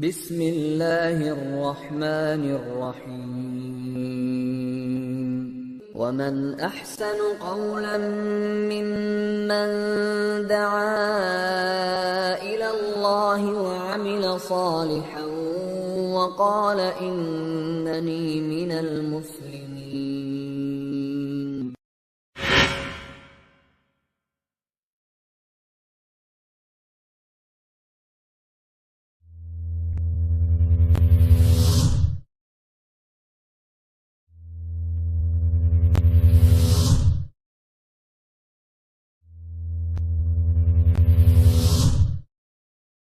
بسم اللہ الرحمن الرحیم ومن احسن قولا ممن دعا الى اللہ وعمل صالحا وقال اننی من المسلمین۔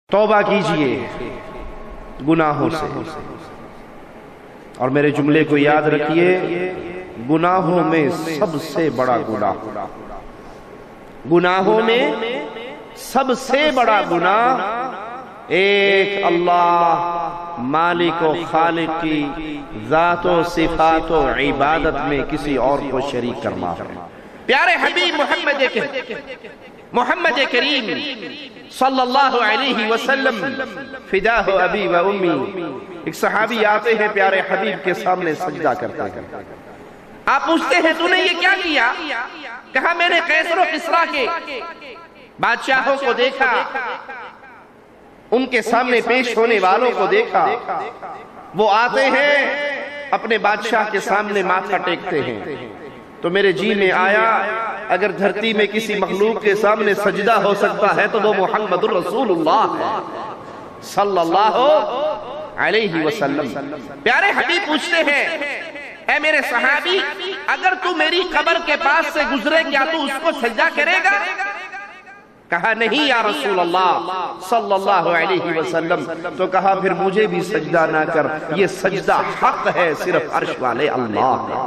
توبہ کیجئے گناہوں سے، اور میرے جملے کو یاد رکھیے، گناہوں میں سب سے بڑا گناہ ایک اللہ مالک و خالق کی ذات و صفات و عبادت میں کسی اور کو شریک کرنا ہے۔ پیارے حبیب محمد کریم صلی اللہ علیہ وسلم فداہ ابی و امی، ایک صحابی آتے ہیں پیارے حبیب کے سامنے سجدہ کرتے ہیں۔ آپ پوچھتے ہیں تو نے یہ کیا کیا؟ کہا میں نے قیصر و کسریٰ کے بادشاہوں کو دیکھا، ان کے سامنے پیش ہونے والوں کو دیکھا، وہ آتے ہیں اپنے بادشاہ کے سامنے ماتھا ٹیکتے ہیں، تو میرے جی میں آیا اگر دھرتی میں کسی مخلوق کے سامنے سجدہ ہو سکتا ہے تو وہ محمد الرسول اللہ ہے صلی اللہ علیہ وسلم۔ پیارے حبیب پوچھتے ہیں اے میرے صحابی، اگر تو میری قبر کے پاس سے گزرے کیا تو اس کو سجدہ کرے گا؟ کہا نہیں یا رسول اللہ صلی اللہ علیہ وسلم۔ تو کہا پھر مجھے بھی سجدہ نہ کر، یہ سجدہ حق ہے صرف عرش والے اللہ ہے۔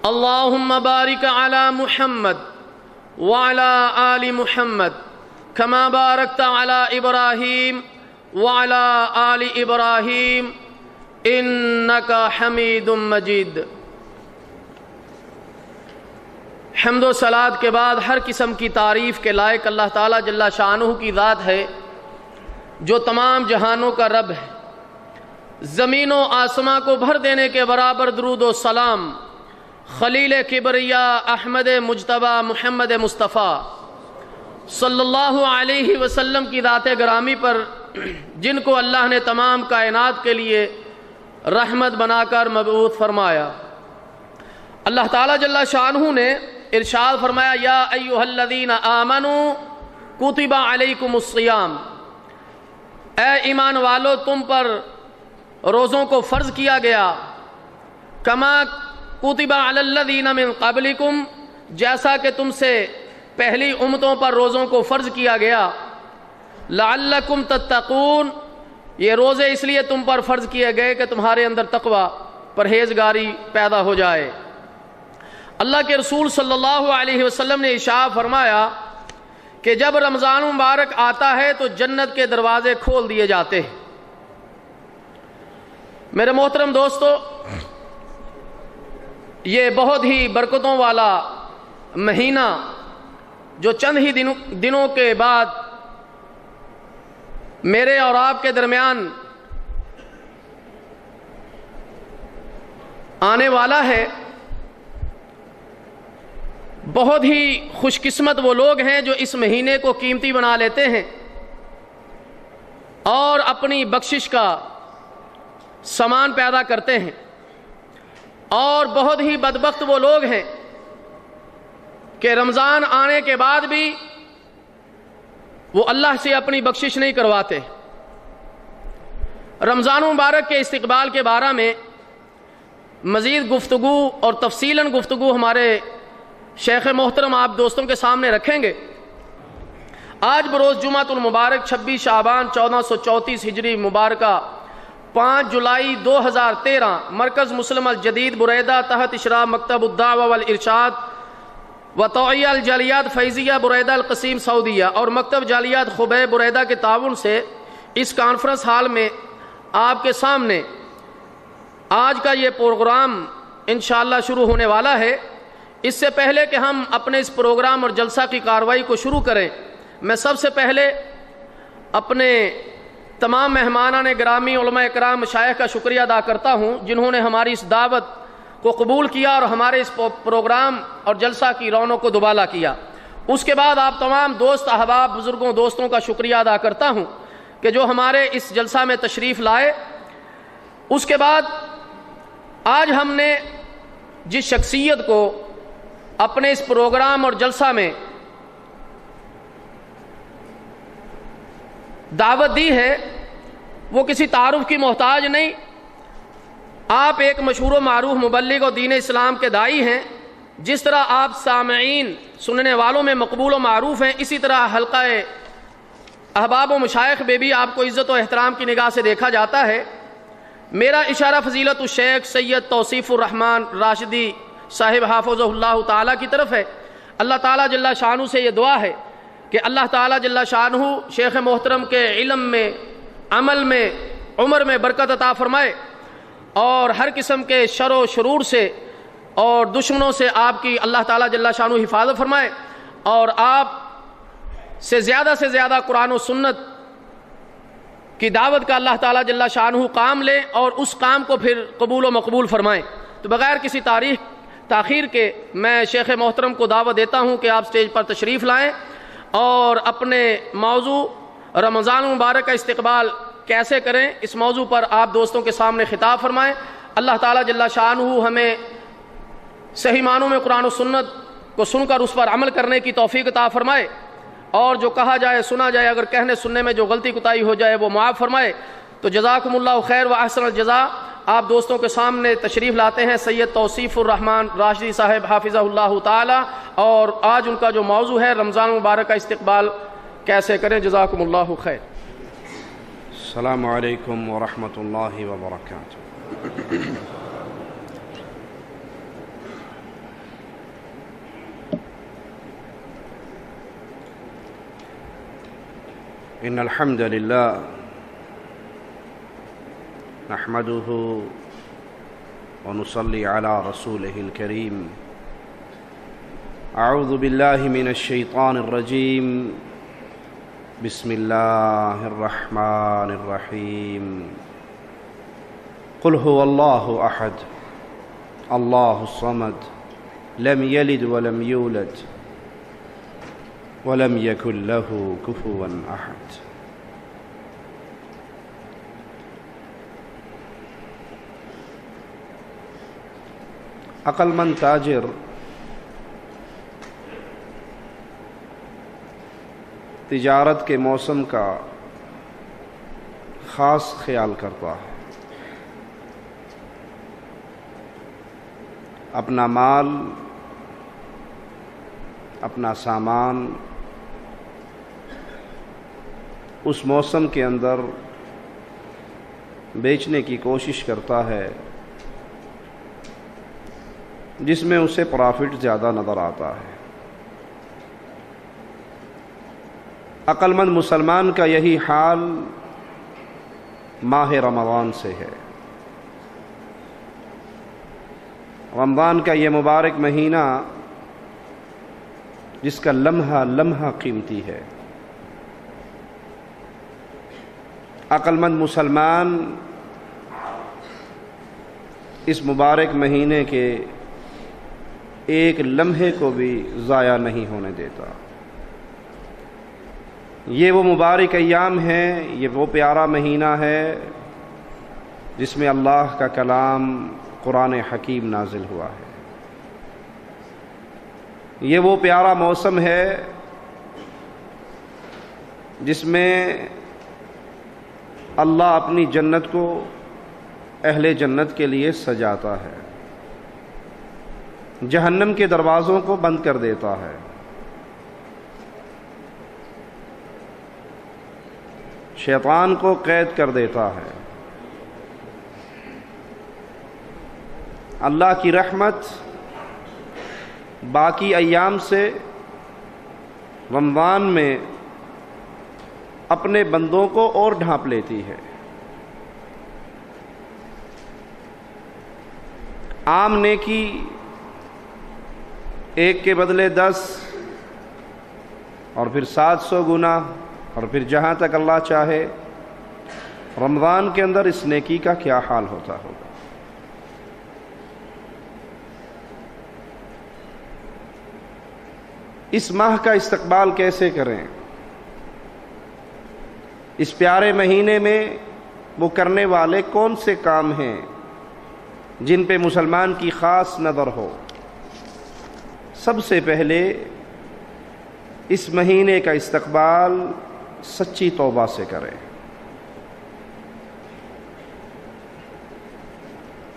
اللہم بارک علی محمد وعلی آل محمد کما بارکت علی ابراہیم وعلی آل ابراہیم انکا حمید مجید۔ حمد و صلوات کے بعد ہر قسم کی تعریف کے لائق اللہ تعالیٰ جل شانہ کی ذات ہے جو تمام جہانوں کا رب ہے۔ زمین و آسماں کو بھر دینے کے برابر درود و سلام خلیل کبریا احمد مجتبی محمد مصطفیٰ صلی اللہ علیہ وسلم کی ذات گرامی پر، جن کو اللہ نے تمام کائنات کے لیے رحمت بنا کر مبعوث فرمایا۔ اللہ تعالیٰ جل شانہ نے ارشاد فرمایا یا ایھا الذین آمنوا کتب علیکم الصیام، اے ایمان والو تم پر روزوں کو فرض کیا گیا، کما کتب علی الذین من قبلکم، جیسا کہ تم سے پہلی امتوں پر روزوں کو فرض کیا گیا، لعلکم تتقون، یہ روزے اس لیے تم پر فرض کیے گئے کہ تمہارے اندر تقوی پرہیزگاری پیدا ہو جائے۔ اللہ کے رسول صلی اللہ علیہ وسلم نے ارشاد فرمایا کہ جب رمضان مبارک آتا ہے تو جنت کے دروازے کھول دیے جاتے ہیں۔ میرے محترم دوستو، یہ بہت ہی برکتوں والا مہینہ جو چند ہی دنوں کے بعد میرے اور آپ کے درمیان آنے والا ہے، بہت ہی خوش قسمت وہ لوگ ہیں جو اس مہینے کو قیمتی بنا لیتے ہیں اور اپنی بخشش کا سامان پیدا کرتے ہیں، اور بہت ہی بدبخت وہ لوگ ہیں کہ رمضان آنے کے بعد بھی وہ اللہ سے اپنی بخشش نہیں کرواتے۔ رمضان مبارک کے استقبال کے بارے میں مزید گفتگو اور تفصیلاً گفتگو ہمارے شیخ محترم آپ دوستوں کے سامنے رکھیں گے۔ آج بروز جمعۃ المبارک 26 شعبان 1434 ہجری مبارکہ 5 جولائی 2013 مرکز مسلم الجدید بریدہ تحت اشراف مکتب الدعوہ والارشاد و توعیہ الجالیات فیضیہ بریدہ القصیم سعودیہ اور مکتب جالیات خبیب بریدہ کے تعاون سے اس کانفرنس ہال میں آپ کے سامنے آج کا یہ پروگرام انشاءاللہ شروع ہونے والا ہے۔ اس سے پہلے کہ ہم اپنے اس پروگرام اور جلسہ کی کارروائی کو شروع کریں، میں سب سے پہلے اپنے تمام مہمانان گرامی، علماء کرام، مشائخ کا شکریہ ادا کرتا ہوں جنہوں نے ہماری اس دعوت کو قبول کیا اور ہمارے اس پروگرام اور جلسہ کی رونق کو دوبالا کیا۔ اس کے بعد آپ تمام دوست، احباب، بزرگوں، دوستوں کا شکریہ ادا کرتا ہوں کہ جو ہمارے اس جلسہ میں تشریف لائے۔ اس کے بعد آج ہم نے جس شخصیت کو اپنے اس پروگرام اور جلسہ میں دعوت دی ہے وہ کسی تعارف کی محتاج نہیں۔ آپ ایک مشہور و معروف مبلغ و دین اسلام کے داعی ہیں۔ جس طرح آپ سامعین، سننے والوں میں مقبول و معروف ہیں، اسی طرح حلقہ احباب و مشائخ میں بھی آپ کو عزت و احترام کی نگاہ سے دیکھا جاتا ہے۔ میرا اشارہ فضیلت الشیخ سید توصیف الرحمن راشدی صاحب حافظہ اللہ تعالیٰ کی طرف ہے۔ اللہ تعالیٰ جل شانہ سے یہ دعا ہے کہ اللہ تعالیٰ جل شانہ شیخ محترم کے علم میں، عمل میں، عمر میں برکت عطا فرمائے اور ہر قسم کے شر و شرور سے اور دشمنوں سے آپ کی اللہ تعالیٰ جل شانہ حفاظت فرمائے، اور آپ سے زیادہ قرآن و سنت کی دعوت کا اللہ تعالیٰ جل شانہ کام لیں اور اس کام کو پھر قبول و مقبول فرمائیں۔ تو بغیر کسی تاخیر کے میں شیخ محترم کو دعوت دیتا ہوں کہ آپ سٹیج پر تشریف لائیں اور اپنے موضوع رمضان المبارک کا استقبال کیسے کریں، اس موضوع پر آپ دوستوں کے سامنے خطاب فرمائیں۔ اللہ تعالیٰ جل شانہ ہمیں صحیح معنوں میں قرآن و سنت کو سن کر اس پر عمل کرنے کی توفیق عطا فرمائے، اور جو کہا جائے سنا جائے، اگر کہنے سننے میں جو غلطی کوتاہی ہو جائے وہ معاف فرمائے۔ تو جزاکم اللہ خیر و احسن الجزاء۔ آپ دوستوں کے سامنے تشریف لاتے ہیں سید توصیف الرحمن راشدی صاحب حافظہ اللہ تعالی، اور آج ان کا جو موضوع ہے رمضان مبارک کا استقبال کیسے کریں۔ جزاکم اللہ خیر۔ السلام علیکم ورحمۃ اللہ وبرکاتہ۔ ان الحمد للہ نحمده ونصلي على رسوله الكريم۔ اعوذ باللہ من الشیطان الرجیم، بسم اللہ الرحمن الرحیم۔ قل هو اللہ احد اللہ الصمد لم یلد ولم یولد ولم یکن له کفوا احد۔ عقل مند تاجر تجارت کے موسم کا خاص خیال کرتا ہے۔ اپنا مال، اپنا سامان اس موسم کے اندر بیچنے کی کوشش کرتا ہے جس میں اسے پرافٹ زیادہ نظر آتا ہے۔ عقل مند مسلمان کا یہی حال ماہ رمضان سے ہے۔ رمضان کا یہ مبارک مہینہ جس کا لمحہ لمحہ قیمتی ہے۔ عقل مند مسلمان اس مبارک مہینے کے ایک لمحے کو بھی ضائع نہیں ہونے دیتا۔ یہ وہ مبارک ایام ہیں، یہ وہ پیارا مہینہ ہے جس میں اللہ کا کلام قرآن حکیم نازل ہوا ہے۔ یہ وہ پیارا موسم ہے جس میں اللہ اپنی جنت کو اہل جنت کے لیے سجاتا ہے، جہنم کے دروازوں کو بند کر دیتا ہے، شیطان کو قید کر دیتا ہے۔ اللہ کی رحمت باقی ایام سے رمضان میں اپنے بندوں کو اور ڈھانپ لیتی ہے۔ عام نیکی 1 کے بدلے 10 اور پھر 700 گنا، اور پھر جہاں تک اللہ چاہے رمضان کے اندر اس نیکی کا کیا حال ہوتا ہوگا۔ اس ماہ کا استقبال کیسے کریں؟ اس پیارے مہینے میں وہ کرنے والے کون سے کام ہیں جن پہ مسلمان کی خاص نظر ہو؟ سب سے پہلے اس مہینے کا استقبال سچی توبہ سے کریں۔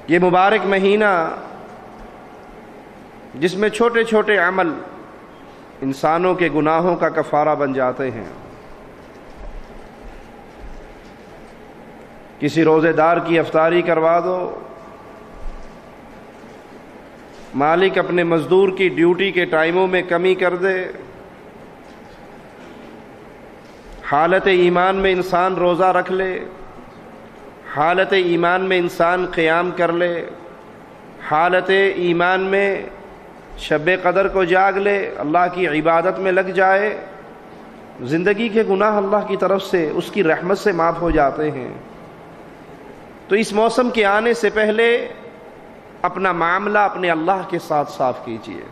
یہ مبارک مہینہ جس میں چھوٹے چھوٹے عمل انسانوں کے گناہوں کا کفارہ بن جاتے ہیں۔ کسی روزے دار کی افطاری کروا دو، مالک اپنے مزدور کی ڈیوٹی کے ٹائموں میں کمی کر دے، حالت ایمان میں انسان روزہ رکھ لے، حالت ایمان میں انسان قیام کر لے، حالت ایمان میں شب قدر کو جاگ لے، اللہ کی عبادت میں لگ جائے، زندگی کے گناہ اللہ کی طرف سے اس کی رحمت سے معاف ہو جاتے ہیں۔ تو اس موسم کے آنے سے پہلے اپنا معاملہ اپنے اللہ کے ساتھ صاف کیجئے،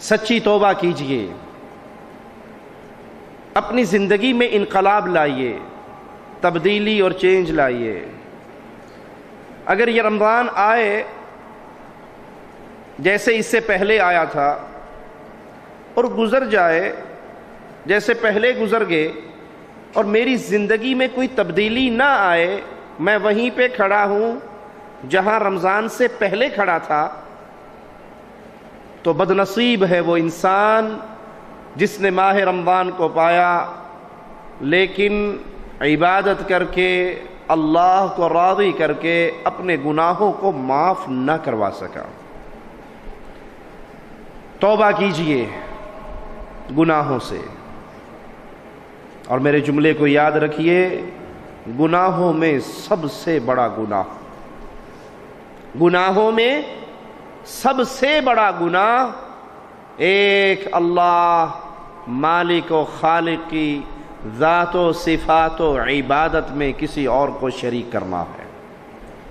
سچی توبہ کیجئے، اپنی زندگی میں انقلاب لائیے، تبدیلی اور چینج لائیے۔ اگر یہ رمضان آئے جیسے اس سے پہلے آیا تھا اور گزر جائے جیسے پہلے گزر گئے، اور میری زندگی میں کوئی تبدیلی نہ آئے، میں وہیں پہ کھڑا ہوں جہاں رمضان سے پہلے کھڑا تھا، تو بدنصیب ہے وہ انسان جس نے ماہ رمضان کو پایا لیکن عبادت کر کے اللہ کو راضی کر کے اپنے گناہوں کو معاف نہ کروا سکا۔ توبہ کیجئے گناہوں سے، اور میرے جملے کو یاد رکھیے، گناہوں میں سب سے بڑا گناہوں میں سب سے بڑا گناہ ایک اللہ مالک و خالق کی ذات و صفات و عبادت میں کسی اور کو شریک کرنا ہے۔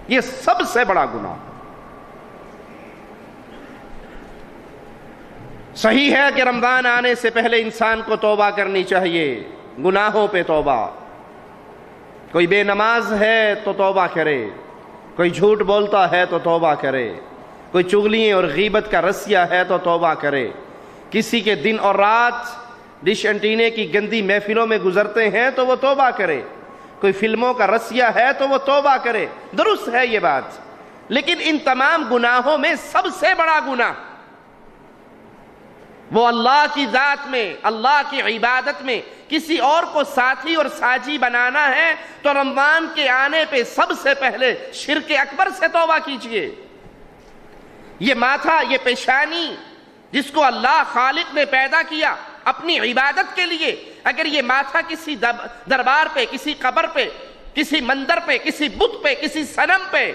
یہ سب سے بڑا گناہ۔ صحیح ہے کہ رمضان آنے سے پہلے انسان کو توبہ کرنی چاہیے، گناہوں پہ توبہ۔ کوئی بے نماز ہے تو توبہ کرے، کوئی جھوٹ بولتا ہے تو توبہ کرے، کوئی چغلییں اور غیبت کا رسیہ ہے تو توبہ کرے، کسی کے دن اور رات ڈش انٹینے کی گندی محفلوں میں گزرتے ہیں تو وہ توبہ کرے، کوئی فلموں کا رسیہ ہے تو وہ توبہ کرے۔ درست ہے یہ بات، لیکن ان تمام گناہوں میں سب سے بڑا گناہ وہ اللہ کی ذات میں، اللہ کی عبادت میں کسی اور کو ساتھی اور ساجی بنانا ہے تو رمضان کے آنے پہ سب سے پہلے شرک اکبر سے توبہ کیجئے۔ یہ ماتھا، یہ پیشانی جس کو اللہ خالق نے پیدا کیا اپنی عبادت کے لیے، اگر یہ ماتھا کسی دربار پہ، کسی قبر پہ، کسی مندر پہ، کسی بت پہ، کسی صنم پہ،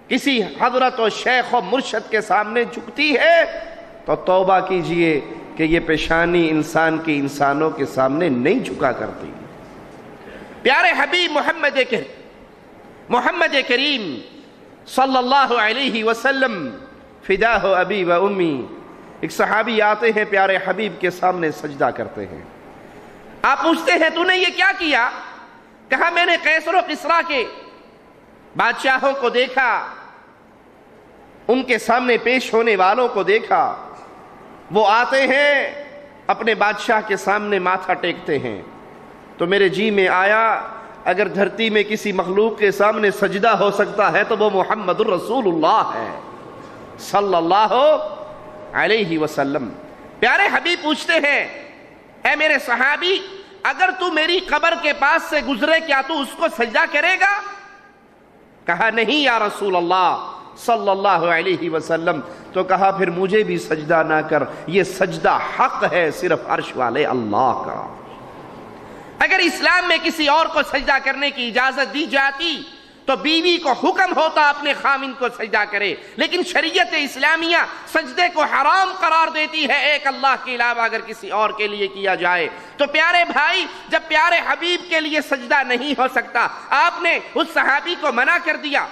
کسی حضرت و شیخ و مرشد کے سامنے جھکتی ہے تو توبہ کیجئے کہ یہ پیشانی انسان کی انسانوں کے سامنے نہیں جھکا کرتی۔ پیارے حبیب محمد کریم صلی اللہ علیہ وسلم، فداہ ابی و امی، ایک صحابی آتے ہیں پیارے حبیب کے سامنے سجدہ کرتے ہیں۔ آپ پوچھتے ہیں تو نے یہ کیا کیا؟ کہا میں نے قیصر و کسریٰ کے بادشاہوں کو دیکھا، ان کے سامنے پیش ہونے والوں کو دیکھا، وہ آتے ہیں اپنے بادشاہ کے سامنے ماتھا ٹیکتے ہیں، تو میرے جی میں آیا اگر دھرتی میں کسی مخلوق کے سامنے سجدہ ہو سکتا ہے تو وہ محمد الرسول اللہ ہے صلی اللہ علیہ وسلم۔ پیارے حبیب پوچھتے ہیں اے میرے صحابی، اگر تو میری قبر کے پاس سے گزرے کیا تو اس کو سجدہ کرے گا؟ کہا نہیں یا رسول اللہ صلی اللہ علیہ وسلم۔ تو کہا پھر مجھے بھی سجدہ نہ کر، یہ سجدہ حق ہے صرف عرش والے اللہ کا۔ اگر اسلام میں کسی اور کو سجدہ کرنے کی اجازت دی جاتی تو بیوی کو حکم ہوتا اپنے خامن کو سجدہ کرے، لیکن شریعت اسلامیہ سجدے کو حرام قرار دیتی ہے ایک اللہ کے علاوہ اگر کسی اور کے لیے کیا جائے۔ تو پیارے بھائی، جب پیارے حبیب کے لیے سجدہ نہیں ہو سکتا، آپ نے اس صحابی کو منع کر دیا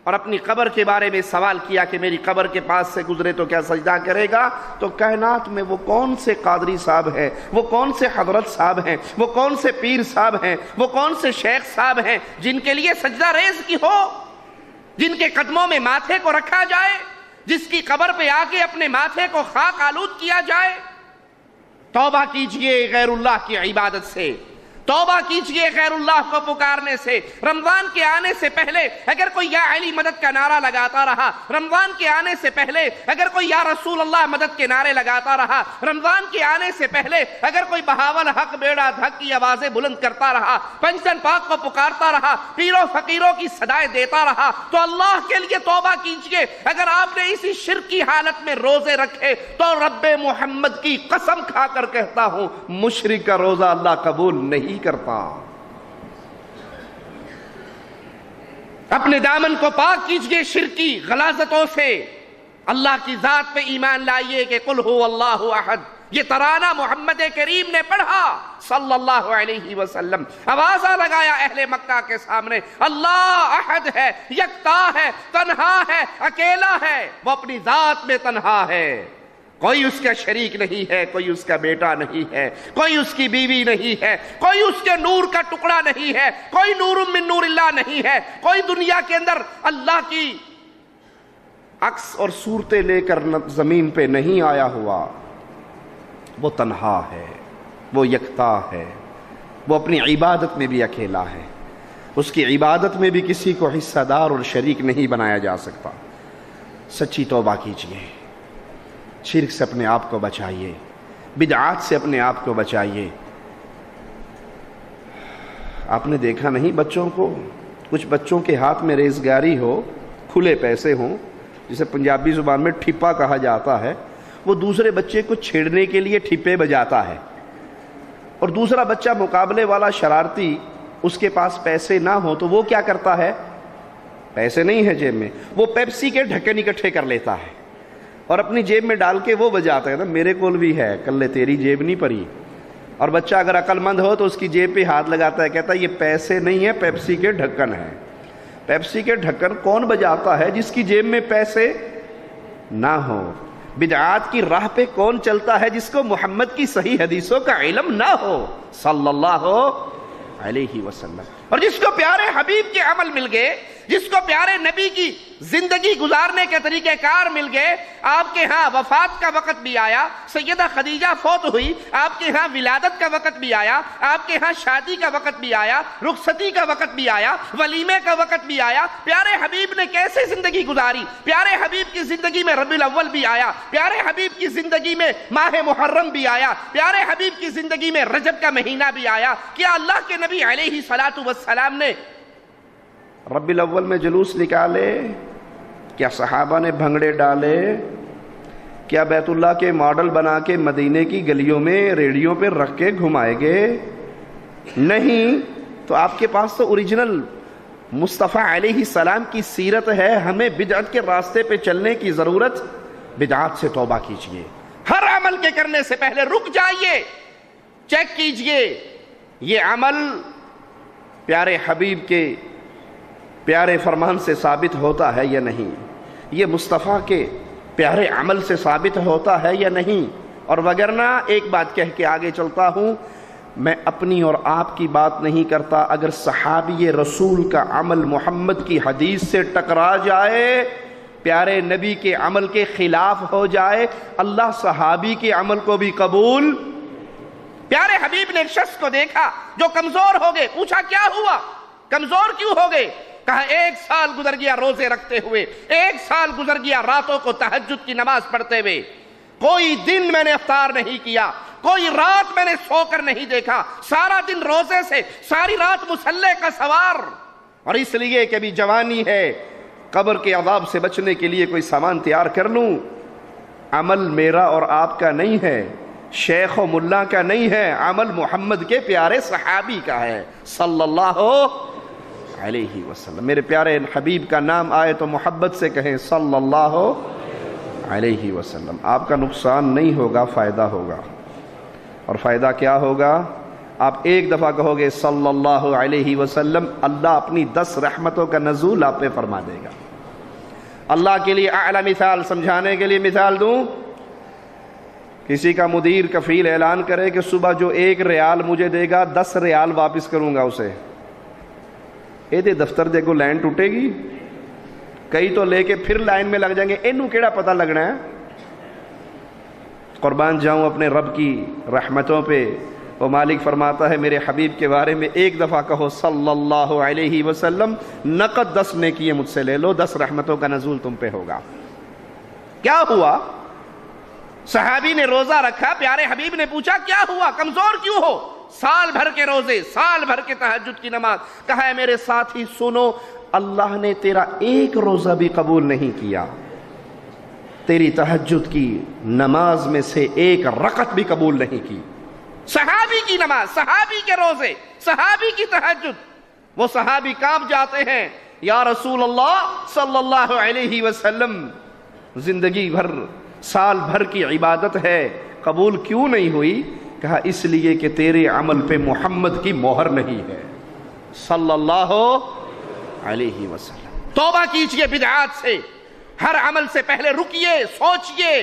اور اپنی قبر کے بارے میں سوال کیا کہ میری قبر کے پاس سے گزرے تو کیا سجدہ کرے گا؟ تو کائنات میں وہ کون سے قادری صاحب ہیں، وہ کون سے حضرت صاحب ہیں، وہ کون سے پیر صاحب ہیں، وہ کون سے شیخ صاحب ہیں جن کے لیے سجدہ ریز کی ہو، جن کے قدموں میں ماتھے کو رکھا جائے، جس کی قبر پہ آ کے اپنے ماتھے کو خاک آلود کیا جائے؟ توبہ کیجئے غیر اللہ کی عبادت سے، توبہ کیجئے غیر اللہ کو پکارنے سے۔ رمضان کے آنے سے پہلے اگر کوئی یا علی مدد کا نعرہ لگاتا رہا، رمضان کے آنے سے پہلے اگر کوئی یا رسول اللہ مدد کے نعرے لگاتا رہا، رمضان کے آنے سے پہلے اگر کوئی بہاول حق بیڑا دھک کی آوازیں بلند کرتا رہا، پنجتن پاک کو پکارتا رہا، پیروں فقیروں کی صدائیں دیتا رہا، تو اللہ کے لیے توبہ کیجئے۔ اگر آپ نے اسی شرک کی حالت میں روزے رکھے تو رب محمد کی قسم کھا کر کہتا ہوں مشرک کا روزہ اللہ قبول نہیں کرتا۔ اپنے دامن کو پاک کیجئے شرکی غلاظتوں سے، اللہ کی ذات پہ ایمان لائیے کہ قل هو اللہ احد۔ یہ ترانہ محمد کریم نے پڑھا صلی اللہ علیہ وسلم، آوازہ لگایا اہل مکہ کے سامنے، اللہ احد ہے، یکتا ہے، تنہا ہے، اکیلا ہے، وہ اپنی ذات میں تنہا ہے، کوئی اس کا شریک نہیں ہے، کوئی اس کا بیٹا نہیں ہے، کوئی اس کی بیوی نہیں ہے، کوئی اس کے نور کا ٹکڑا نہیں ہے، کوئی نور من نور اللہ نہیں ہے، کوئی دنیا کے اندر اللہ کی عکس اور صورتیں لے کر زمین پہ نہیں آیا ہوا، وہ تنہا ہے، وہ یکتا ہے، وہ اپنی عبادت میں بھی اکیلا ہے، اس کی عبادت میں بھی کسی کو حصہ دار اور شریک نہیں بنایا جا سکتا۔ سچی توبہ کیجئے، شرک سے اپنے آپ کو بچائیے، بدعات سے اپنے آپ کو بچائیے۔ آپ نے دیکھا نہیں بچوں کو، کچھ بچوں کے ہاتھ میں ریزگاری ہو، کھلے پیسے ہوں، جسے پنجابی زبان میں ٹھپا کہا جاتا ہے، وہ دوسرے بچے کو چھیڑنے کے لیے ٹھپے بجاتا ہے، اور دوسرا بچہ مقابلے والا شرارتی اس کے پاس پیسے نہ ہو تو وہ کیا کرتا ہے؟ پیسے نہیں ہے جیب میں، وہ پیپسی کے ڈھکن اکٹھے کر لیتا ہے اور اپنی جیب میں ڈال کے وہ بجاتا ہے، میرے کول بھی ہے، کلے تیری جیب نہیں پری۔ اور بچہ اگر عقل مند ہو تو اس کی جیب پہ ہاتھ لگاتا ہے، کہتا ہے یہ پیسے نہیں ہے، پیپسی کے ڈھکن ہے۔ پیپسی کے ڈھکن کون بجاتا ہے؟ جس کی جیب میں پیسے نہ ہو۔ بدعات کی راہ پہ کون چلتا ہے؟ جس کو محمد کی صحیح حدیثوں کا علم نہ ہو صلی اللہ علیہ وسلم، اور جس کو پیارے حبیب کے عمل مل گئے، جس کو پیارے نبی کی زندگی گزارنے کے طریقہ کار مل گئے۔ آپ کے ہاں وفات کا وقت بھی آیا، سیدہ خدیجہ فوت ہوئی، آپ کے ہاں ولادت کا وقت بھی آیا، آپ کے ہاں شادی کا وقت بھی آیا، رخصتی کا وقت بھی آیا، ولیمے کا وقت بھی آیا۔ پیارے حبیب نے کیسے زندگی گزاری؟ پیارے حبیب کی زندگی میں ربیع الاول بھی آیا، پیارے حبیب کی زندگی میں ماہ محرم بھی آیا، پیارے حبیب کی زندگی میں رجب کا مہینہ بھی آیا۔ کیا اللہ کے نبی علیہ الصلوۃ والسلام نے ربیع الاول میں جلوس نکالے؟ کیا صحابہ نے بھنگڑے ڈالے؟ کیا بیت اللہ کے ماڈل بنا کے مدینے کی گلیوں میں ریڑیوں پہ رکھ کے گھمائے گے؟ نہیں۔ تو آپ کے پاس تو اوریجنل مصطفیٰ علیہ السلام کی سیرت ہے، ہمیں بدعت کے راستے پہ چلنے کی ضرورت۔ بدعات سے توبہ کیجئے، ہر عمل کے کرنے سے پہلے رک جائیے، چیک کیجئے یہ عمل پیارے حبیب کے پیارے فرمان سے ثابت ہوتا ہے یا نہیں، یہ مصطفیٰ کے پیارے عمل سے ثابت ہوتا ہے یا نہیں۔ اور وگرنہ ایک بات کہہ کے آگے چلتا ہوں، میں اپنی اور آپ کی بات نہیں کرتا، اگر صحابی رسول کا عمل محمد کی حدیث سے ٹکرا جائے، پیارے نبی کے عمل کے خلاف ہو جائے، اللہ صحابی کے عمل کو بھی قبول۔ پیارے حبیب نے ایک شخص کو دیکھا جو کمزور ہو گئے، پوچھا کیا ہوا، کمزور کیوں ہو گئے؟ کہا 1 سال گزر گیا روزے رکھتے ہوئے، 1 سال گزر گیا راتوں کو تہجد کی نماز پڑھتے ہوئے، کوئی دن میں نے افطار نہیں کیا، کوئی رات میں نے سو کر نہیں دیکھا، سارا دن روزے سے، ساری رات مصلی کا سوار، اور اس لیے کہ ابھی جوانی ہے، قبر کے عذاب سے بچنے کے لیے کوئی سامان تیار کر لوں۔ عمل میرا اور آپ کا نہیں ہے، شیخ و ملا کا نہیں ہے، عمل محمد کے پیارے صحابی کا ہے صلی اللہ علیہ وسلم. میرے پیارے حبیب کا نام آئے تو محبت سے کہیں صلی اللہ علیہ وسلم. آپ کا نقصان نہیں ہوگا، فائدہ ہوگا. اور فائدہ کیا ہوگا؟ آپ ایک دفعہ کہو گے صلی اللہ علیہ وسلم، اللہ اپنی 10 رحمتوں کا نزول آپ پہ فرما دے گا. اللہ کے لیے اعلیٰ مثال، سمجھانے کے لیے مثال دوں. کسی کا مدیر کفیل اعلان کرے کہ صبح جو 1 ریال مجھے دے گا 10 ریال واپس کروں گا اسے. یہ دفتر دے کو لائن ٹوٹے گی، کئی تو لے کے پھر لائن میں لگ جائیں گے. اینو کیڑا پتہ لگنا ہے؟ قربان جاؤں اپنے رب کی رحمتوں پہ. وہ مالک فرماتا ہے میرے حبیب کے بارے میں ایک دفعہ کہو صلی اللہ علیہ وسلم، نقد 10 نیکیاں مجھ سے لے لو، 10 رحمتوں کا نزول تم پہ ہوگا. کیا ہوا؟ صحابی نے روزہ رکھا، پیارے حبیب نے پوچھا کیا ہوا، کمزور کیوں ہو؟ سال بھر کے روزے، سال بھر کے تہجد کی نماز. کہا ہے میرے ساتھی سنو، اللہ نے تیرا ایک روزہ بھی قبول نہیں کیا، تیری تہجد کی نماز میں سے ایک رکعت بھی قبول نہیں کی. صحابی کی نماز، صحابی کے روزے، صحابی کی تہجد. وہ صحابی کانپ جاتے ہیں، یا رسول اللہ صلی اللہ علیہ وسلم، زندگی بھر سال بھر کی عبادت ہے، قبول کیوں نہیں ہوئی؟ کہا اس لیے کہ تیرے عمل پہ محمد کی مہر نہیں ہے صلی اللہ علیہ وسلم. توبہ کیجئے بدعات سے، ہر عمل سے پہلے رکیے، سوچئے.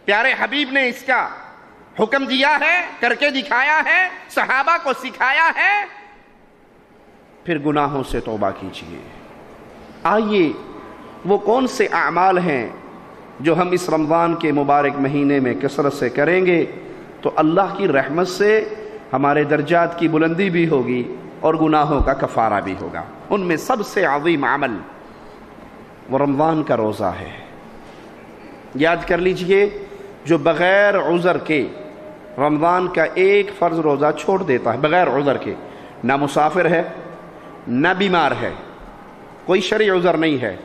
پیارے حبیب نے اس کا حکم دیا ہے، کر کے دکھایا ہے، صحابہ کو سکھایا ہے. پھر گناہوں سے توبہ کیجئے. آئیے وہ کون سے اعمال ہیں جو ہم اس رمضان کے مبارک مہینے میں کثرت سے کریں گے تو اللہ کی رحمت سے ہمارے درجات کی بلندی بھی ہوگی اور گناہوں کا کفارہ بھی ہوگا. ان میں سب سے عظیم عمل وہ رمضان کا روزہ ہے. یاد کر لیجئے، جو بغیر عذر کے رمضان کا ایک فرض روزہ چھوڑ دیتا ہے بغیر عذر کے، نہ مسافر ہے نہ بیمار ہے، کوئی شرعی عذر نہیں ہے،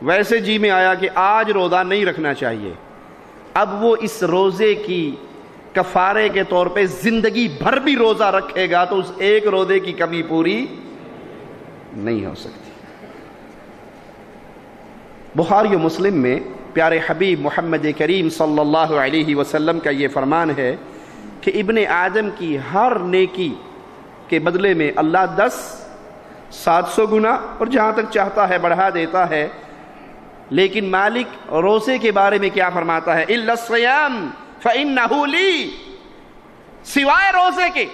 ویسے جی میں آیا کہ آج روزہ نہیں رکھنا چاہیے، اب وہ اس روزے کی کفارے کے طور پہ زندگی بھر بھی روزہ رکھے گا تو اس ایک روزے کی کمی پوری نہیں ہو سکتی. بخاری و مسلم میں پیارے حبیب محمد کریم صلی اللہ علیہ وسلم کا یہ فرمان ہے کہ ابن آدم کی ہر نیکی کے بدلے میں اللہ 700 گنا اور جہاں تک چاہتا ہے بڑھا دیتا ہے. لیکن مالک روزے کے بارے میں کیا فرماتا ہے؟ الا الصیام فإنہ لی، سوائے روزے کے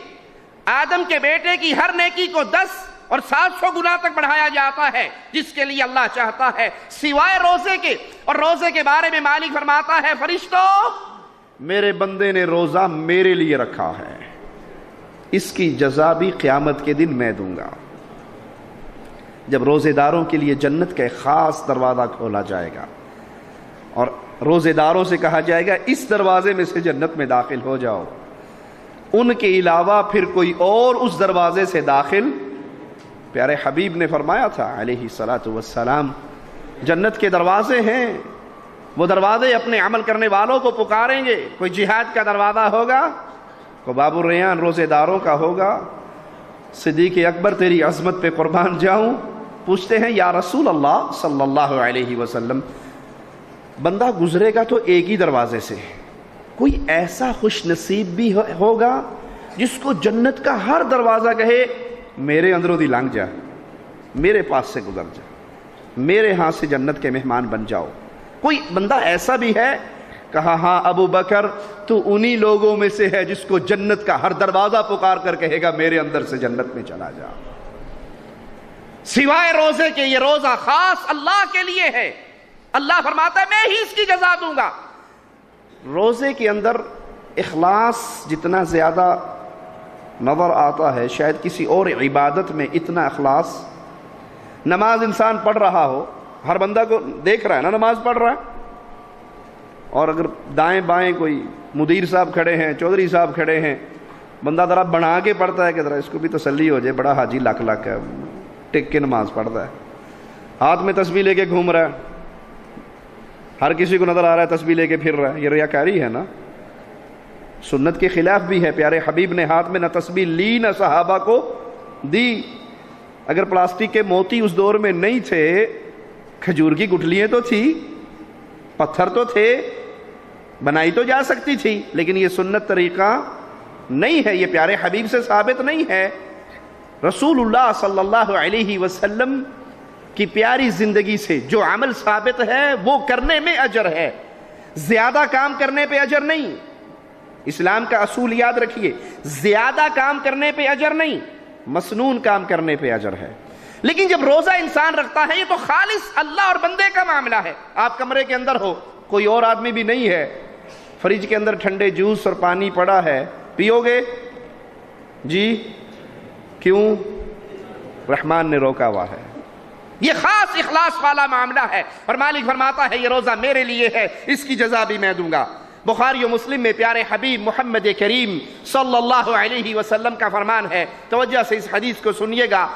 آدم کے بیٹے کی ہر نیکی کو 10 اور 700 گنا تک بڑھایا جاتا ہے جس کے لیے اللہ چاہتا ہے، سوائے روزے کے. اور روزے کے بارے میں مالک فرماتا ہے فرشتوں، میرے بندے نے روزہ میرے لیے رکھا ہے، اس کی جزا بھی قیامت کے دن میں دوں گا. جب روزے داروں کے لیے جنت کا ایک خاص دروازہ کھولا جائے گا اور روزے داروں سے کہا جائے گا اس دروازے میں سے جنت میں داخل ہو جاؤ، ان کے علاوہ پھر کوئی اور اس دروازے سے داخل، پیارے حبیب نے فرمایا تھا علیہ الصلاۃ والسلام، جنت کے دروازے ہیں، وہ دروازے اپنے عمل کرنے والوں کو پکاریں گے. کوئی جہاد کا دروازہ ہوگا، کوئی باب الریان روزے داروں کا ہوگا. صدیق اکبر تیری عظمت پہ قربان جاؤں پوچھتے ہیں یا رسول اللہ صلی اللہ علیہ وسلم، بندہ گزرے گا تو ایک ہی دروازے سے، کوئی ایسا خوش نصیب بھی ہوگا جس کو جنت کا ہر دروازہ کہے میرے اندروں دی لنگ جا، میرے پاس سے گزر جا، میرے ہاں سے جنت کے مہمان بن جاؤ؟ کوئی بندہ ایسا بھی ہے؟ کہا ہاں ابو بکر تو انہی لوگوں میں سے ہے جس کو جنت کا ہر دروازہ پکار کر کہے گا میرے اندر سے جنت میں چلا جا. سوائے روزے کے یہ روزہ خاص اللہ کے لیے ہے، اللہ فرماتا ہے میں ہی اس کی جزا دوں گا. روزے کے اندر اخلاص جتنا زیادہ نظر آتا ہے شاید کسی اور عبادت میں اتنا اخلاص. نماز انسان پڑھ رہا ہو، ہر بندہ کو دیکھ رہا ہے نا نماز پڑھ رہا ہے، اور اگر دائیں بائیں کوئی مدیر صاحب کھڑے ہیں، چودھری صاحب کھڑے ہیں، بندہ ذرا بنا کے پڑھتا ہے کہ ذرا اس کو بھی تسلی ہو جائے، بڑا حاجی لاکھ لاکھ ہے، ٹک کے نماز پڑھتا ہے، ہاتھ میں تسبیح لے کے گھوم رہا ہے، ہر کسی کو نظر آ رہا ہے تسبیح لے کے پھر رہا ہے، یہ ریاکاری ہے نا، سنت کے خلاف بھی ہے. پیارے حبیب نے ہاتھ میں نہ تسبیح لی نہ صحابہ کو دی. اگر پلاسٹک کے موتی اس دور میں نہیں تھے، کھجور کی گٹھلیاں تو تھی، پتھر تو تھے، بنائی تو جا سکتی تھی، لیکن یہ سنت طریقہ نہیں ہے، یہ پیارے حبیب سے ثابت نہیں ہے۔ رسول اللہ صلی اللہ علیہ وسلم کی پیاری زندگی سے جو عمل ثابت ہے وہ کرنے میں اجر ہے، زیادہ کام کرنے پہ اجر نہیں۔ اسلام کا اصول یاد رکھیے، زیادہ کام کرنے پہ اجر نہیں، مسنون کام کرنے پہ اجر ہے۔ لیکن جب روزہ انسان رکھتا ہے یہ تو خالص اللہ اور بندے کا معاملہ ہے۔ آپ کمرے کے اندر ہو، کوئی اور آدمی بھی نہیں ہے، فریج کے اندر ٹھنڈے جوس اور پانی پڑا ہے، پیو گے؟ جی کیوں؟ رحمان نے روکا ہوا ہے۔ یہ خاص اخلاص والا معاملہ ہے، اور مالک فرماتا ہے یہ روزہ میرے لیے ہے، اس کی جزا بھی میں دوں گا۔ بخاری و مسلم میں پیارے حبیب محمد کریم صلی اللہ علیہ وسلم کا فرمان ہے، توجہ سے اس حدیث کو سنیے گا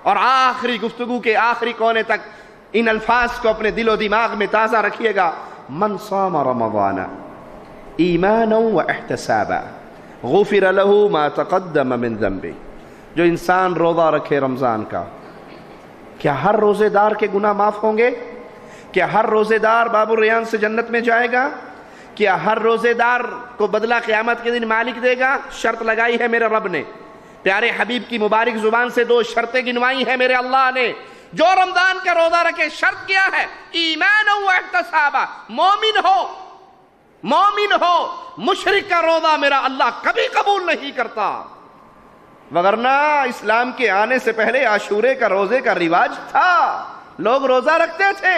اور آخری گفتگو کے آخری کونے تک ان الفاظ کو اپنے دل و دماغ میں تازہ رکھیے گا۔ من صام رمضان ایمانا و احتسابا غفر له ما تقدم من ذنبه۔ جو انسان روزہ رکھے رمضان کا، کیا ہر روزے دار کے گناہ معاف ہوں گے؟ کیا ہر روزے دار باب الریان سے جنت میں جائے گا؟ کیا ہر روزے دار کو بدلہ قیامت کے دن مالک دے گا؟ شرط لگائی ہے میرے رب نے، پیارے حبیب کی مبارک زبان سے 2 شرطیں گنوائی ہیں میرے اللہ نے۔ جو رمضان کا روزہ رکھے، شرط کیا ہے؟ ایمان و احتسابا، مومن ہو، مشرک کا روزہ میرا اللہ کبھی قبول نہیں کرتا۔ وگرنہ اسلام کے آنے سے پہلے عاشورے کا روزے کا رواج تھا، لوگ روزہ رکھتے تھے۔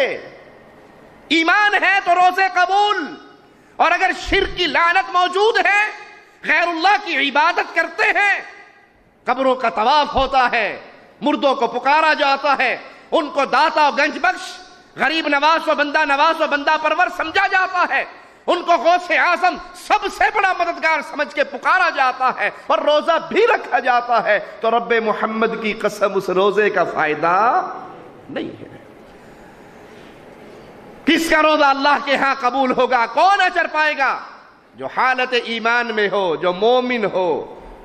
ایمان ہے تو روزے قبول، اور اگر شرک کی لعنت موجود ہے، غیر اللہ کی عبادت کرتے ہیں، قبروں کا طواف ہوتا ہے، مردوں کو پکارا جاتا ہے، ان کو داتا و گنج بخش، غریب نواز و بندہ پرور سمجھا جاتا ہے، ان کو غوث اعظم سب سے بڑا مددگار سمجھ کے پکارا جاتا ہے، اور روزہ بھی رکھا جاتا ہے، تو رب محمد کی قسم اس روزے کا فائدہ نہیں ہے۔ کس کا روزہ اللہ کے ہاں قبول ہوگا؟ کون اجر پائے گا؟ جو حالت ایمان میں ہو، جو مومن ہو،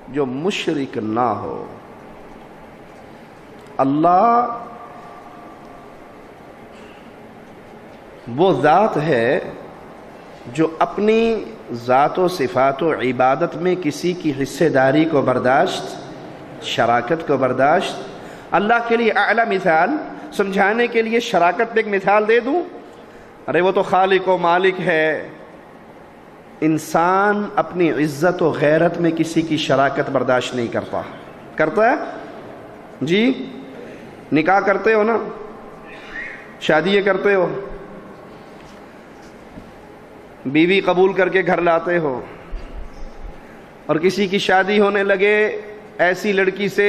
جو مشرک نہ ہو۔ اللہ وہ ذات ہے جو اپنی ذات و صفات و عبادت میں کسی کی حصے داری کو برداشت، شراکت کو برداشت۔ اللہ کے لیے اعلیٰ مثال سمجھانے کے لیے شراکت پہ ایک مثال دے دوں۔ ارے وہ تو خالق و مالک ہے، انسان اپنی عزت و غیرت میں کسی کی شراکت برداشت نہیں کرتا ہے؟ جی نکاح کرتے ہو نا، شادی کرتے ہو، بیوی قبول کر کے گھر لاتے ہو، اور کسی کی شادی ہونے لگے ایسی لڑکی سے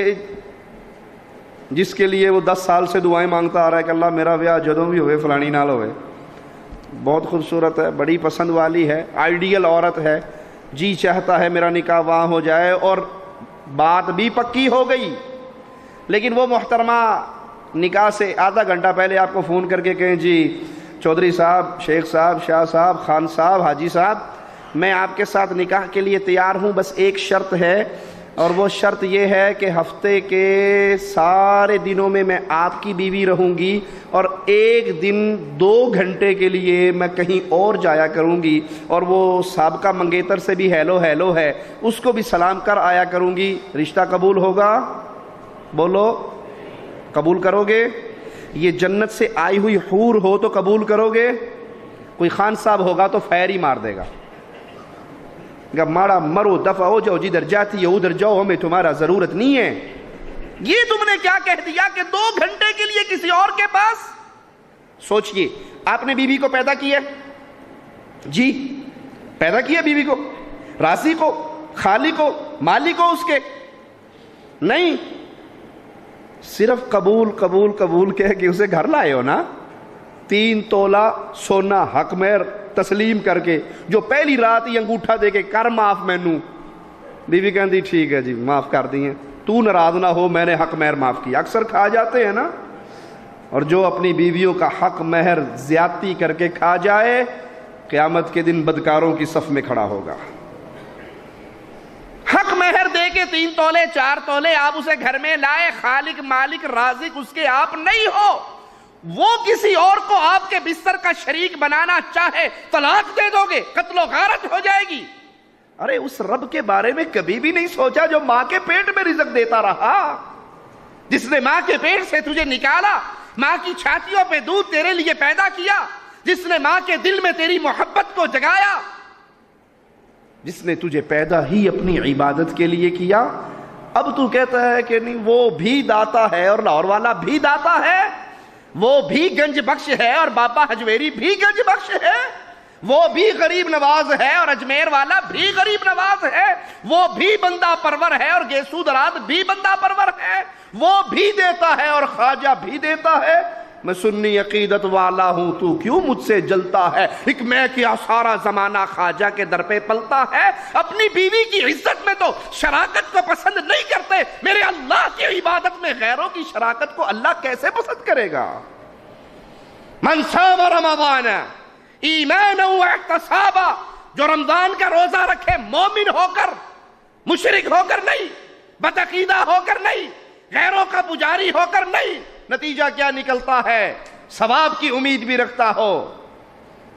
جس کے لیے وہ 10 سال سے دعائیں مانگتا آ رہا ہے کہ اللہ میرا بیاہ جدوں بھی ہوئے فلانی نال ہوئے، بہت خوبصورت ہے، بڑی پسند والی ہے، آئیڈیل عورت ہے، جی چاہتا ہے میرا نکاح وہاں ہو جائے، اور بات بھی پکی ہو گئی، لیکن وہ محترمہ نکاح سے آدھا گھنٹہ پہلے آپ کو فون کر کے کہیں جی چودھری صاحب، شیخ صاحب، شاہ صاحب، خان صاحب، حاجی صاحب، میں آپ کے ساتھ نکاح کے لیے تیار ہوں، بس ایک شرط ہے، اور وہ شرط یہ ہے کہ ہفتے کے سارے دنوں میں میں آپ کی بیوی رہوں گی، اور ایک دن 2 گھنٹے کے لیے میں کہیں اور جایا کروں گی، اور وہ سابقہ منگیتر سے بھی ہیلو ہے، اس کو بھی سلام کر آیا کروں گی۔ رشتہ قبول ہوگا؟ بولو قبول کرو گے؟ یہ جنت سے آئی ہوئی حور ہو تو قبول کرو گے؟ کوئی خان صاحب ہوگا تو فیر ہی مار دے گا، ماڑا مرو، دفع ہو جاؤ، جدھر جاتی ہے ادھر جاؤ، ہمیں تمہارا ضرورت نہیں ہے۔ یہ تم نے کیا کہہ دیا کہ 2 گھنٹے کے لیے کسی اور کے پاس؟ سوچئے، آپ نے بیوی کو پیدا کیا، جی پیدا کیا بیوی کو، رازق کو، خالق کو، مالک کو اس کے؟ نہیں، صرف قبول کہہ کے اسے گھر لائے ہو نا، 3 تولہ سونا حق مہر تسلیم کر کے، جو پہلی رات ہی انگوٹھا دے کے کر معاف مینوں، بیوی کہندی ٹھیک ہے جی معاف کر دی ہیں، تو ناراض نہ ہو، میں نے حق مہر معاف کیا۔ اکثر کھا جاتے ہیں نا، اور جو اپنی بیویوں کا حق مہر زیادتی کر کے کھا جائے، قیامت کے دن بدکاروں کی صف میں کھڑا ہوگا۔ حق مہر دے کے 3 تولے 4 تولے آپ اسے گھر میں لائے، خالق مالک رازق اس کے آپ نہیں ہو، وہ کسی اور کو آپ کے بستر کا شریک بنانا چاہے طلاق دے دو گے، قتل و غارت ہو جائے گی۔ ارے اس رب کے بارے میں کبھی بھی نہیں سوچا جو ماں کے پیٹ میں رزق دیتا رہا، جس نے ماں کے پیٹ سے تجھے نکالا، ماں کی چھاتیوں پہ دودھ تیرے لیے پیدا کیا، جس نے ماں کے دل میں تیری محبت کو جگایا، جس نے تجھے پیدا ہی اپنی عبادت کے لیے کیا۔ اب تو کہتا ہے کہ نہیں وہ بھی داتا ہے اور لاہور والا بھی داتا ہے، وہ بھی گنج بخش ہے اور بابا حجویری بھی گنج بخش ہے، وہ بھی غریب نواز ہے اور اجمیر والا بھی غریب نواز ہے، وہ بھی بندہ پرور ہے اور گیسو دراد بھی بندہ پرور ہے، وہ بھی دیتا ہے اور خواجہ بھی دیتا ہے۔ میں سنی عقیدت والا ہوں، تو کیوں مجھ سے جلتا ہے؟ ایک میں کیا سارا زمانہ خواجہ کے در پہ پلتا ہے، اپنی بیوی کی عزت میں تو شراکت کو پسند نہیں کرتے، میرے اللہ کی عبادت میں غیروں کی شراکت کو اللہ کیسے پسند کرے گا؟ من صام رمضان ایمانا واحتسابا، جو رمضان کا روزہ رکھے مومن ہو کر، مشرک ہو کر نہیں، بدعقیدہ ہو کر نہیں، غیروں کا پجاری ہو کر نہیں، نتیجہ کیا نکلتا ہے؟ ثواب کی امید بھی رکھتا ہو،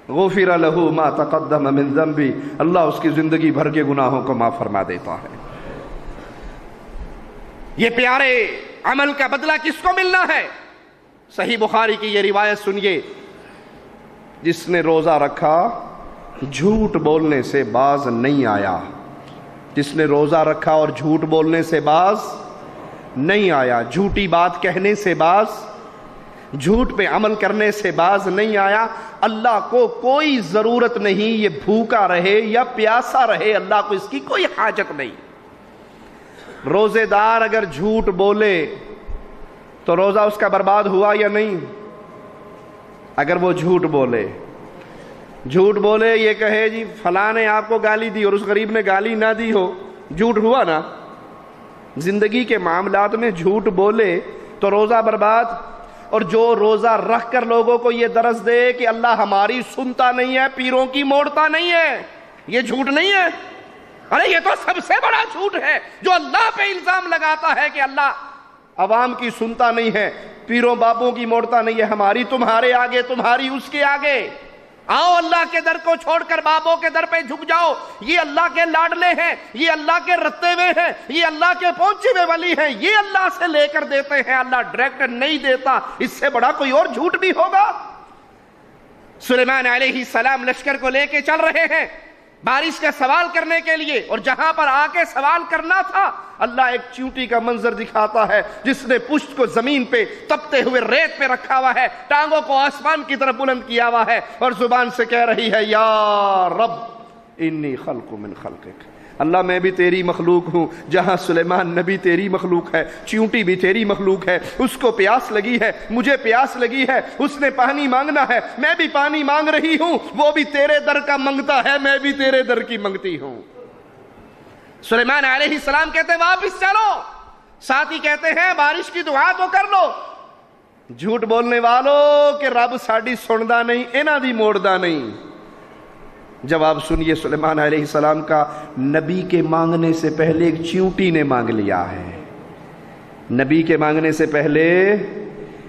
غفر لہ ما تقدم من ذنبی، اللہ اس کی زندگی بھر کے گناہوں کو معاف فرما دیتا ہے۔ یہ پیارے عمل کا بدلہ کس کو ملنا ہے؟ صحیح بخاری کی یہ روایت سنیے، جس نے روزہ رکھا جھوٹ بولنے سے باز نہیں آیا، جس نے روزہ رکھا اور جھوٹ بولنے سے باز نہیں آیا، جھوٹی بات کہنے سے باز، جھوٹ پہ عمل کرنے سے باز نہیں آیا، اللہ کو کوئی ضرورت نہیں یہ بھوکا رہے یا پیاسا رہے، اللہ کو اس کی کوئی حاجت نہیں۔ روزے دار اگر جھوٹ بولے تو روزہ اس کا برباد ہوا یا نہیں؟ اگر وہ جھوٹ بولے یہ کہے جی فلاں نے آپ کو گالی دی اور اس غریب نے گالی نہ دی ہو، جھوٹ ہوا نا؟ زندگی کے معاملات میں جھوٹ بولے تو روزہ برباد، اور جو روزہ رکھ کر لوگوں کو یہ درس دے کہ اللہ ہماری سنتا نہیں ہے، پیروں کی موڑتا نہیں ہے، یہ جھوٹ نہیں ہے؟ ارے یہ تو سب سے بڑا جھوٹ ہے جو اللہ پہ الزام لگاتا ہے کہ اللہ عوام کی سنتا نہیں ہے، پیروں بابوں کی موڑتا نہیں ہے، ہماری تمہارے آگے، تمہاری اس کے آگے۔ آؤ اللہ کے در کو چھوڑ کر بابوں کے در پہ جھک جاؤ، یہ اللہ کے لاڈلے ہیں، یہ اللہ کے رتے ہوئے ہیں، یہ اللہ کے پہنچے ہوئے ولی ہیں، یہ اللہ سے لے کر دیتے ہیں، اللہ ڈائریکٹ نہیں دیتا، اس سے بڑا کوئی اور جھوٹ بھی ہوگا؟ سلیمان علیہ السلام لشکر کو لے کے چل رہے ہیں بارش کا سوال کرنے کے لیے، اور جہاں پر آ کے سوال کرنا تھا اللہ ایک چیونٹی کا منظر دکھاتا ہے جس نے پشت کو زمین پہ تپتے ہوئے ریت پہ رکھا ہوا ہے، ٹانگوں کو آسمان کی طرف بلند کیا ہوا ہے، اور زبان سے کہہ رہی ہے یا رب انی خلق من خلقک، اللہ میں بھی تیری مخلوق ہوں۔ جہاں سلیمان نبی تیری مخلوق ہے، چیونٹی بھی تیری مخلوق ہے، اس کو پیاس لگی ہے، مجھے پیاس لگی ہے، اس نے پانی مانگنا ہے، میں بھی پانی مانگ رہی ہوں، وہ بھی تیرے در کا منگتا ہے، میں بھی تیرے در کی منگتی ہوں۔ سلیمان علیہ السلام کہتے ہیں واپس چلو، ساتھی کہتے ہیں بارش کی دعا تو کر لو۔ جھوٹ بولنے والوں کہ رب ساڈی سندا نہیں، انہاں دی موڑدا نہیں۔ جواب سنیے سلیمان علیہ السلام کا، نبی کے مانگنے سے پہلے ایک چیونٹی نے مانگ لیا ہے، نبی کے مانگنے سے پہلے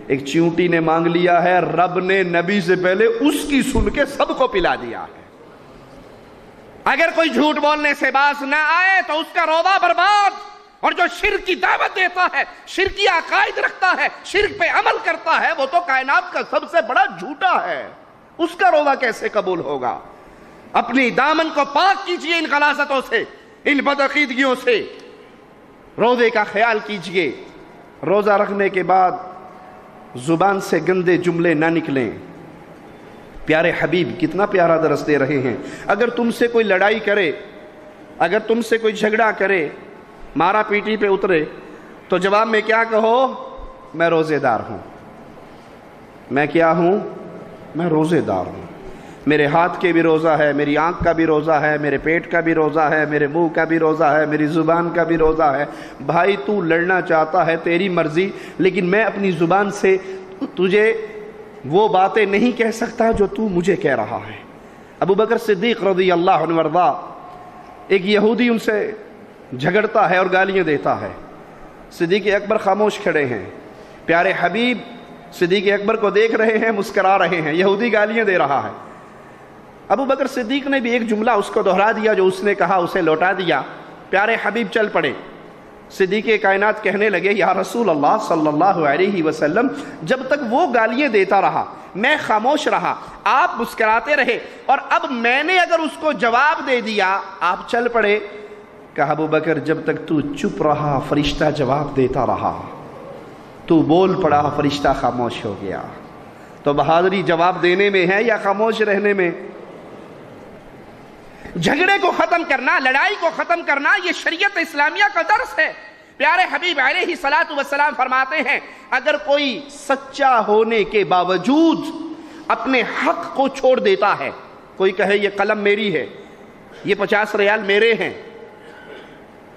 ایک چیونٹی نے مانگ لیا ہے، رب نے نبی سے پہلے اس کی سن کے سب کو پلا دیا ہے۔ اگر کوئی جھوٹ بولنے سے باز نہ آئے تو اس کا روزہ برباد، اور جو شرک کی دعوت دیتا ہے، شرکی عقائد رکھتا ہے، شرک پہ عمل کرتا ہے، وہ تو کائنات کا سب سے بڑا جھوٹا ہے، اس کا روزہ کیسے قبول ہوگا؟ اپنی دامن کو پاک کیجئے ان غلاظتوں سے، ان بدعقیدگیوں سے، روزے کا خیال کیجئے۔ روزہ رکھنے کے بعد زبان سے گندے جملے نہ نکلیں۔ پیارے حبیب کتنا پیارا درس دے رہے ہیں، اگر تم سے کوئی لڑائی کرے، اگر تم سے کوئی جھگڑا کرے، مارا پیٹی پہ اترے، تو جواب میں کیا کہو؟ میں روزے دار ہوں۔ میں کیا ہوں؟ میں روزے دار ہوں، میرے ہاتھ کے بھی روزہ ہے، میری آنکھ کا بھی روزہ ہے، میرے پیٹ کا بھی روزہ ہے، میرے منہ کا بھی روزہ ہے، میری زبان کا بھی روزہ ہے۔ بھائی تو لڑنا چاہتا ہے تیری مرضی، لیکن میں اپنی زبان سے تجھے وہ باتیں نہیں کہہ سکتا جو تو مجھے کہہ رہا ہے۔ ابو بکر صدیق رضی اللہ عنہ وارضا، ایک یہودی ان سے جھگڑتا ہے اور گالیاں دیتا ہے۔ صدیق اکبر خاموش کھڑے ہیں، پیارے حبیب صدیق اکبر کو دیکھ رہے ہیں، مسکرا رہے ہیں، یہودی گالیاں دے رہا ہے۔ ابو بکر صدیق نے بھی ایک جملہ اس کو دہرا دیا، جو اس نے کہا اسے لوٹا دیا۔ پیارے حبیب چل پڑے۔ صدیق کائنات کہنے لگے یا رسول اللہ صلی اللہ علیہ وسلم، جب تک وہ گالیاں دیتا رہا میں خاموش رہا، آپ مسکراتے رہے، اور اب میں نے اگر اس کو جواب دے دیا آپ چل پڑے۔ کہا ابو بکر جب تک تو چپ رہا فرشتہ جواب دیتا رہا، تو بول پڑا فرشتہ خاموش ہو گیا۔ تو بہادری جواب دینے میں ہے یا خاموش رہنے میں؟ جھگڑے کو ختم کرنا، لڑائی کو ختم کرنا، یہ شریعت اسلامیہ کا درس ہے۔ پیارے حبیب علیہ الصلوۃ والسلام فرماتے ہیں اگر کوئی سچا ہونے کے باوجود اپنے حق کو چھوڑ دیتا ہے، کوئی کہے یہ قلم میری ہے، یہ 50 ریال میرے ہیں،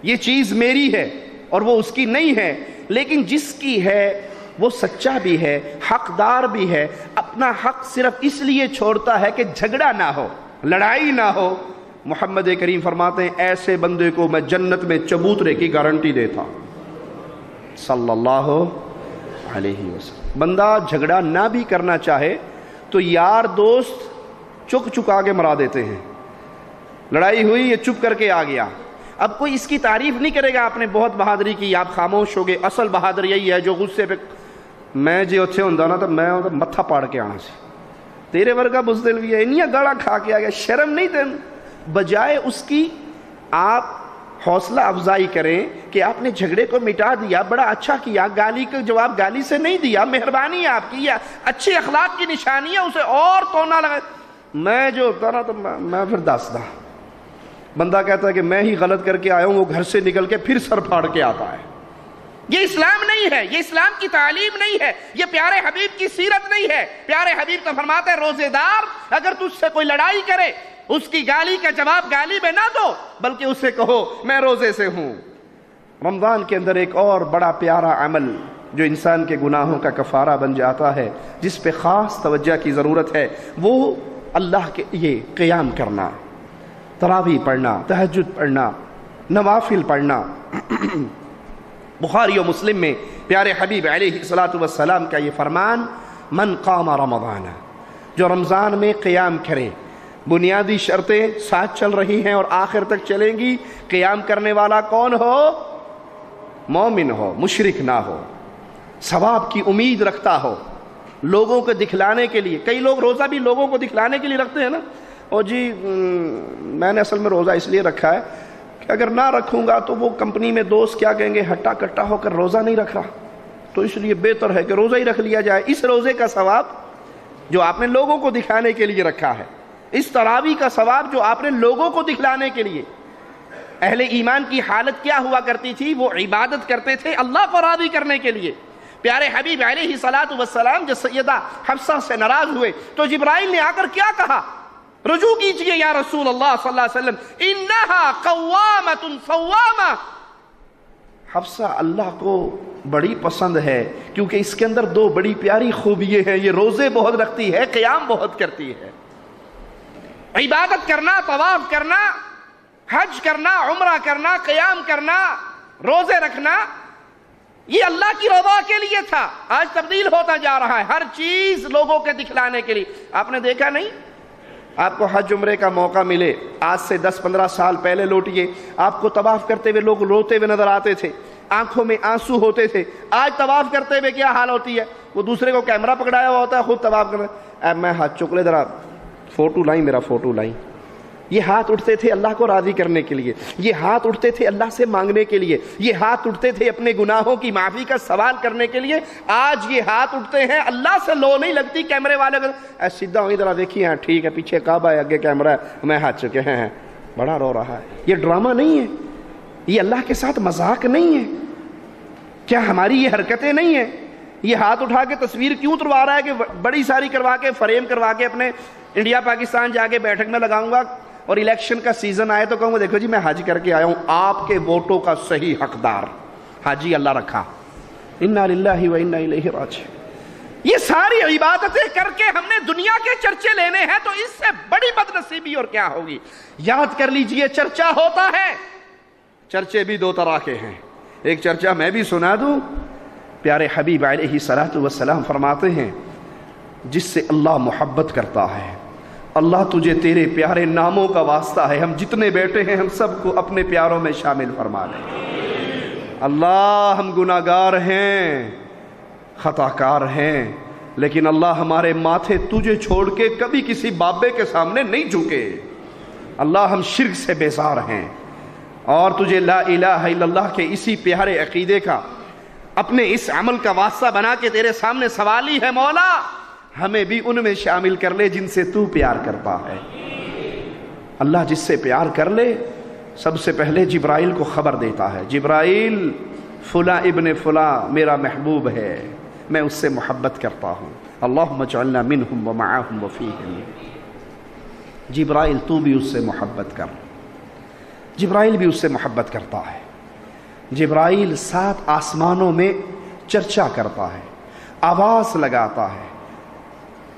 یہ چیز میری ہے اور وہ اس کی نہیں ہے، لیکن جس کی ہے وہ سچا بھی ہے، حقدار بھی ہے، اپنا حق صرف اس لیے چھوڑتا ہے کہ جھگڑا نہ ہو، لڑائی نہ ہو، محمد کریم فرماتے ہیں ایسے بندے کو میں جنت میں چبوترے کی گارنٹی دیتا صلی اللہ علیہ وسلم۔ بندہ جھگڑا نہ بھی کرنا چاہے تو یار دوست چک چکا کے مرا دیتے ہیں، لڑائی ہوئی یہ چپ کر کے آ گیا۔ اب کوئی اس کی تعریف نہیں کرے گا آپ نے بہت بہادری کی، آپ خاموش ہو گئے۔ اصل بہادر یہی ہے جو غصے پہ میں جی اتھے ہوندا نا تو میں متھا پاڑ کے آنا سی، تیرے ورگا بزدل بھی ہے، انہیاں گاڑا کھا کے آ گیا، شرم نہیں تین؟ بجائے اس کی آپ حوصلہ افزائی کریں کہ آپ نے جھگڑے کو مٹا دیا، بڑا اچھا کیا، گالی کا جواب گالی سے نہیں دیا، مہربانی ہے آپ کی، اچھے اخلاق کی نشانی ہے، اسے اور تونا لگا۔ میں جو ہوتا نا تو میں پھر دستا، بندہ کہتا ہے کہ میں ہی غلط کر کے آیا ہوں، وہ گھر سے نکل کے پھر سر پھاڑ کے آتا ہے۔ یہ اسلام نہیں ہے، یہ اسلام کی تعلیم نہیں ہے، یہ پیارے حبیب کی سیرت نہیں ہے۔ پیارے حبیب تو فرماتے ہیں روزے دار اگر تجھ سے کوئی لڑائی کرے اس کی گالی کا جواب گالی میں نہ دو، بلکہ اسے کہو میں روزے سے ہوں۔ رمضان کے اندر ایک اور بڑا پیارا عمل جو انسان کے گناہوں کا کفارہ بن جاتا ہے، جس پہ خاص توجہ کی ضرورت ہے، وہ اللہ کے لیے قیام کرنا، تراویح پڑھنا، تہجد پڑھنا، نوافل پڑھنا۔ بخاری و مسلم میں پیارے حبیب علیہ الصلوۃ والسلام کا یہ فرمان، من قام رمضان، جو رمضان میں قیام کرے، بنیادی شرطیں ساتھ چل رہی ہیں اور آخر تک چلیں گی۔ قیام کرنے والا کون ہو؟ مومن ہو، مشرک نہ ہو، ثواب کی امید رکھتا ہو، لوگوں کو دکھلانے کے لیے۔ کئی لوگ روزہ بھی لوگوں کو دکھلانے کے لیے رکھتے ہیں نا، اور جی میں نے اصل میں روزہ اس لیے رکھا ہے کہ اگر نہ رکھوں گا تو وہ کمپنی میں دوست کیا کہیں گے، ہٹا کٹا ہو کر روزہ نہیں رکھ رہا، تو اس لیے بہتر ہے کہ روزہ ہی رکھ لیا جائے۔ اس روزے کا ثواب جو آپ نے لوگوں کو دکھانے کے لیے رکھا ہے، اس تراویح کا ثواب جو آپ نے لوگوں کو دکھلانے کے لیے۔ اہل ایمان کی حالت کیا ہوا کرتی تھی؟ وہ عبادت کرتے تھے اللہ کو راضی کرنے کے لیے۔ پیارے حبیب علیہ الصلوۃ والسلام جب سیدہ حفصہ سے ناراض ہوئے تو جبرائیل نے آ کر کیا کہا؟ رجوع کیجئے یا رسول اللہ صلی اللہ علیہ وسلم، انہا قوامۃ صوامہ۔ حفصہ اللہ کو بڑی پسند ہے کیونکہ اس کے اندر دو بڑی پیاری خوبیاں ہیں، یہ روزے بہت رکھتی ہے، قیام بہت کرتی ہے۔ عبادت کرنا، طواف کرنا، حج کرنا، عمرہ کرنا، قیام کرنا، روزے رکھنا، یہ اللہ کی رضا کے لیے تھا۔ آج تبدیل ہوتا جا رہا ہے، ہر چیز لوگوں کے دکھلانے کے لیے۔ آپ نے دیکھا نہیں، آپ کو حج عمرے کا موقع ملے، آج سے 10-15 سال پہلے لوٹیے، آپ کو طواف کرتے ہوئے لوگ روتے ہوئے نظر آتے تھے، آنکھوں میں آنسو ہوتے تھے۔ آج طواف کرتے ہوئے کیا حال ہوتی ہے؟ وہ دوسرے کو کیمرہ پکڑایا ہوا ہوتا ہے، خود طواف کرنا ہے، میں ہاتھ چک لے ذرا فوٹو لائیں، میرا فوٹو لائیں۔ یہ ہاتھ اٹھتے تھے اللہ کو راضی کرنے کے لیے، یہ ہاتھ اٹھتے تھے اللہ سے مانگنے کے لیے، یہ ہاتھ اٹھتے تھے اپنے گناہوں کی معافی کا سوال کرنے کے لیے۔ آج یہ ہاتھ اٹھتے ہیں، اللہ سے لو نہیں لگتی، کیمرے والے کو سیدھا ہوئی ذرا دیکھیے، ہاں ٹھیک ہے، پیچھے کعبہ ہے، آگے کیمرہ ہے، میں ہاتھ چکے ہیں، بڑا رو رہا ہے۔ یہ ڈرامہ نہیں ہے، یہ اللہ کے ساتھ مذاق نہیں ہے۔ کیا ہماری یہ حرکتیں نہیں ہیں؟ یہ ہاتھ اٹھا کے تصویر کیوں اتروا رہا ہے کہ بڑی ساری کروا کے فریم کروا کے اپنے انڈیا پاکستان جا کے بیٹھک میں لگاؤں گا، اور الیکشن کا سیزن آئے تو کہوں گا دیکھو جی میں حج کر کے آیا ہوں، آپ کے ووٹوں کا صحیح حقدار حاجی اللہ رکھا۔ انا للہ و انا الیہ راجعون۔ یہ ساری عبادتیں کر کے ہم نے دنیا کے چرچے لینے ہیں، تو اس سے بڑی بدنصیبی اور کیا ہوگی؟ یاد کر لیجئے، چرچا ہوتا ہے، چرچے بھی دو طرح کے ہیں. ایک چرچا میں بھی سنا دوں. پیارے حبیب علیہ الصلوۃ والسلام فرماتے ہیں جس سے اللہ محبت کرتا ہے، اللہ تجھے تیرے پیارے ناموں کا واسطہ ہے ہم جتنے بیٹھے ہیں ہم سب کو اپنے پیاروں میں شامل فرما لے. اللہ ہم گناہگار ہیں، خطا کار ہیں، لیکن اللہ ہمارے ماتھے تجھے چھوڑ کے کبھی کسی بابے کے سامنے نہیں جھکے. اللہ ہم شرک سے بیزار ہیں اور تجھے لا الہ الا اللہ کے اسی پیارے عقیدے کا اپنے اس عمل کا واسطہ بنا کے تیرے سامنے سوالی ہے مولا ہمیں بھی ان میں شامل کر لے جن سے تو پیار کرتا ہے. اللہ جس سے پیار کر لے سب سے پہلے جبرائیل کو خبر دیتا ہے، جبرائیل فلاں ابن فلاں میرا محبوب ہے، میں اس سے محبت کرتا ہوں. اللہم اجعلنا منہم ومعاہم وفیہم. جبرائیل تو بھی اس سے محبت کر. جبرائیل بھی اس سے محبت کرتا ہے. جبرائیل 7 آسمانوں میں چرچا کرتا ہے، آواز لگاتا ہے،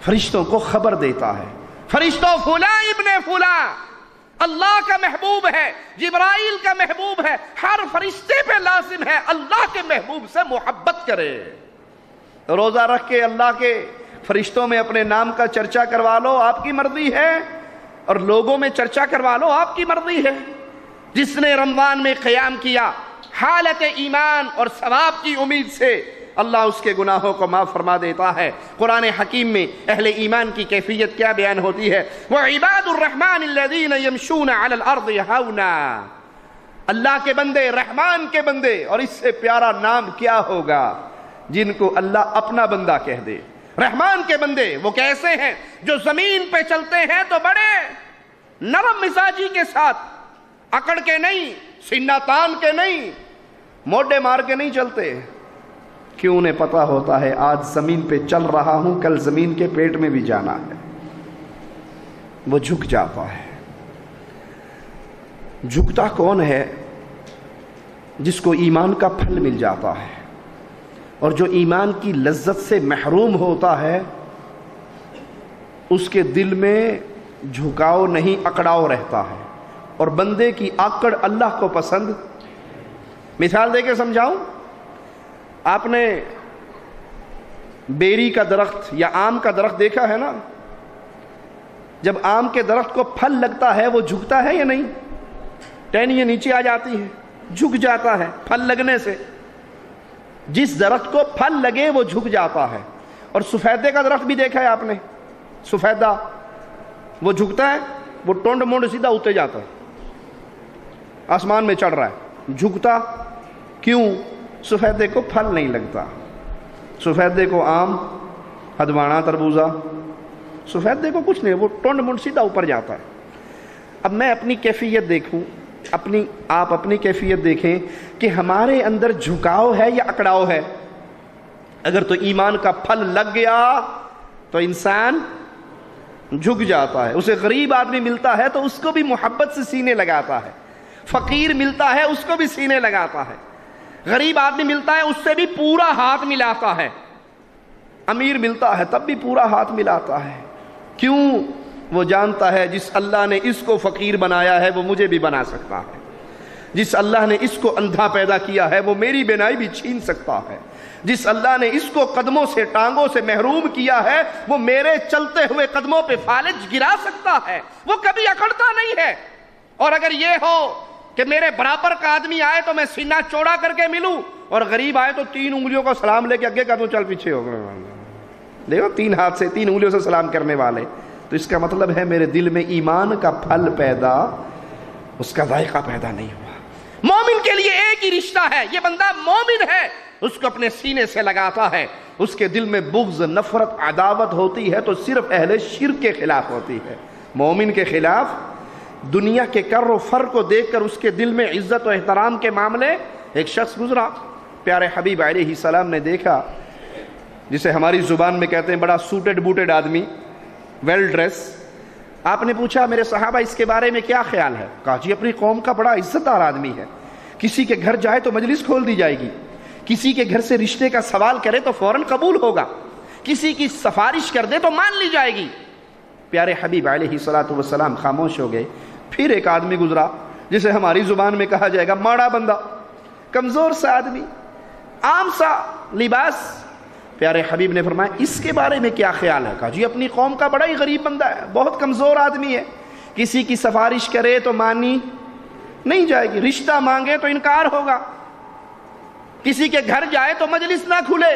فرشتوں کو خبر دیتا ہے، فرشتوں فلاں ابن فلاں اللہ کا محبوب ہے، جبرائیل کا محبوب ہے. ہر فرشتے پہ لازم ہے اللہ کے محبوب سے محبت کرے. روزہ رکھ کے اللہ کے فرشتوں میں اپنے نام کا چرچا کروا لو آپ کی مرضی ہے، اور لوگوں میں چرچا کروا لو آپ کی مرضی ہے. جس نے رمضان میں قیام کیا حالت ایمان اور ثواب کی امید سے اللہ اس کے گناہوں کو معاف فرما دیتا ہے. قرآن حکیم میں اہل ایمان کی کیفیت کیا بیان ہوتی ہے؟ وَعِبَادُ الرَّحْمَنِ الَّذِينَ يَمْشُونَ عَلَى الْأَرْضِ هَوْنًا. اللہ کے بندے، رحمان کے بندے، اور اس سے پیارا نام کیا ہوگا جن کو اللہ اپنا بندہ کہہ دے. رحمان کے بندے وہ کیسے ہیں؟ جو زمین پہ چلتے ہیں تو بڑے نرم مزاجی کے ساتھ، اکڑ کے نہیں، سینہ تان کے نہیں، موڈے مار کے نہیں چلتے. کیوں انہیں پتا ہوتا ہے آج زمین پہ چل رہا ہوں کل زمین کے پیٹ میں بھی جانا ہے. وہ جھک جاتا ہے. جھکتا کون ہے؟ جس کو ایمان کا پھل مل جاتا ہے، اور جو ایمان کی لذت سے محروم ہوتا ہے اس کے دل میں جھکاؤ نہیں اکڑاؤ رہتا ہے، اور بندے کی آکڑ اللہ کو پسند. مثال دے کے سمجھاؤں، آپ نے بیری کا درخت یا آم کا درخت دیکھا ہے نا؟ جب آم کے درخت کو پھل لگتا ہے وہ جھکتا ہے یا نہیں؟ ٹہنیاں نیچے آ جاتی ہیں، جھک جاتا ہے پھل لگنے سے. جس درخت کو پھل لگے وہ جھک جاتا ہے. اور سفیدے کا درخت بھی دیکھا ہے آپ نے؟ سفیدہ وہ جھکتا ہے، وہ ٹونڈ مونڈ سیدھا اتے جاتا ہے، آسمان میں چڑھ رہا ہے. جھکتا کیوں؟ سفیدے کو پھل نہیں لگتا. سفیدے کو آم، ہدوانا، تربوزہ، سفیدے کو کچھ نہیں، وہ ٹونڈ مونڈ سیدھا اوپر جاتا ہے. اب میں اپنی کیفیت دیکھوں، آپ اپنی کیفیت دیکھیں کہ ہمارے اندر جھکاؤ ہے یا اکڑاؤ ہے. اگر تو ایمان کا پھل لگ گیا تو انسان جھک جاتا ہے. اسے غریب آدمی ملتا ہے تو اس کو بھی محبت سے سینے لگاتا ہے، فقیر ملتا ہے اس کو بھی سینے لگاتا ہے، غریب آدمی ملتا ہے اس سے بھی پورا ہاتھ ملاتا ہے، امیر ملتا ہے تب بھی پورا ہاتھ ملاتا ہے. کیوں؟ وہ جانتا ہے جس اللہ نے اس کو فقیر بنایا ہے وہ مجھے بھی بنا سکتا ہے. جس اللہ نے اس کو اندھا پیدا کیا ہے وہ میری بینائی بھی چھین سکتا ہے. جس اللہ نے اس کو قدموں سے، ٹانگوں سے محروم کیا ہے وہ میرے چلتے ہوئے قدموں پہ فالج گرا سکتا ہے. وہ کبھی اکڑتا نہیں ہے. اور اگر یہ ہو کہ میرے برابر کا آدمی آئے تو میں سینہ چوڑا کر کے ملوں، اور غریب آئے تو 3 انگلیوں کا سلام لے کے اگے کا تو چل پیچھے ہو گئے. دیکھو 3 ہاتھ سے 3 انگلیوں سے سلام کرنے والے، تو اس کا مطلب ہے میرے دل میں ایمان کا پھل پیدا، اس کا ذائقہ پیدا نہیں ہوا. مومن کے لیے ایک ہی رشتہ ہے، یہ بندہ مومن ہے، اس کو اپنے سینے سے لگاتا ہے. اس کے دل میں بغض، نفرت، عداوت ہوتی ہے تو صرف اہل شرک کے خلاف ہوتی ہے. مومن کے خلاف دنیا کے کر و فر کو دیکھ کر اس کے دل میں عزت و احترام کے معاملے. ایک شخص گزرا، پیارے حبیب علیہ السلام نے دیکھا، جسے ہماری زبان میں کہتے ہیں بڑا سوٹڈ بوٹڈ آدمی، ویل ڈریس. آپ نے پوچھا میرے صحابہ اس کے بارے میں کیا خیال ہے؟ کہا جی اپنی قوم کا بڑا عزت دار آدمی ہے، کسی کے گھر جائے تو مجلس کھول دی جائے گی، کسی کے گھر سے رشتے کا سوال کرے تو فوراً قبول ہوگا، کسی کی سفارش کر دے تو مان لی جائے گی. پیارے حبیب علیہ الصلوۃ والسلام خاموش ہو گئے. پھر ایک آدمی گزرا، جسے ہماری زبان میں کہا جائے گا ماڑا بندہ، کمزور سا آدمی، عام سا لباس. پیارے حبیب نے فرمایا اس کے بارے میں کیا خیال ہے؟ کہا جی اپنی قوم کا بڑا ہی غریب بندہ ہے، بہت کمزور آدمی ہے، کسی کی سفارش کرے تو مانی نہیں جائے گی، رشتہ مانگے تو انکار ہوگا، کسی کے گھر جائے تو مجلس نہ کھلے.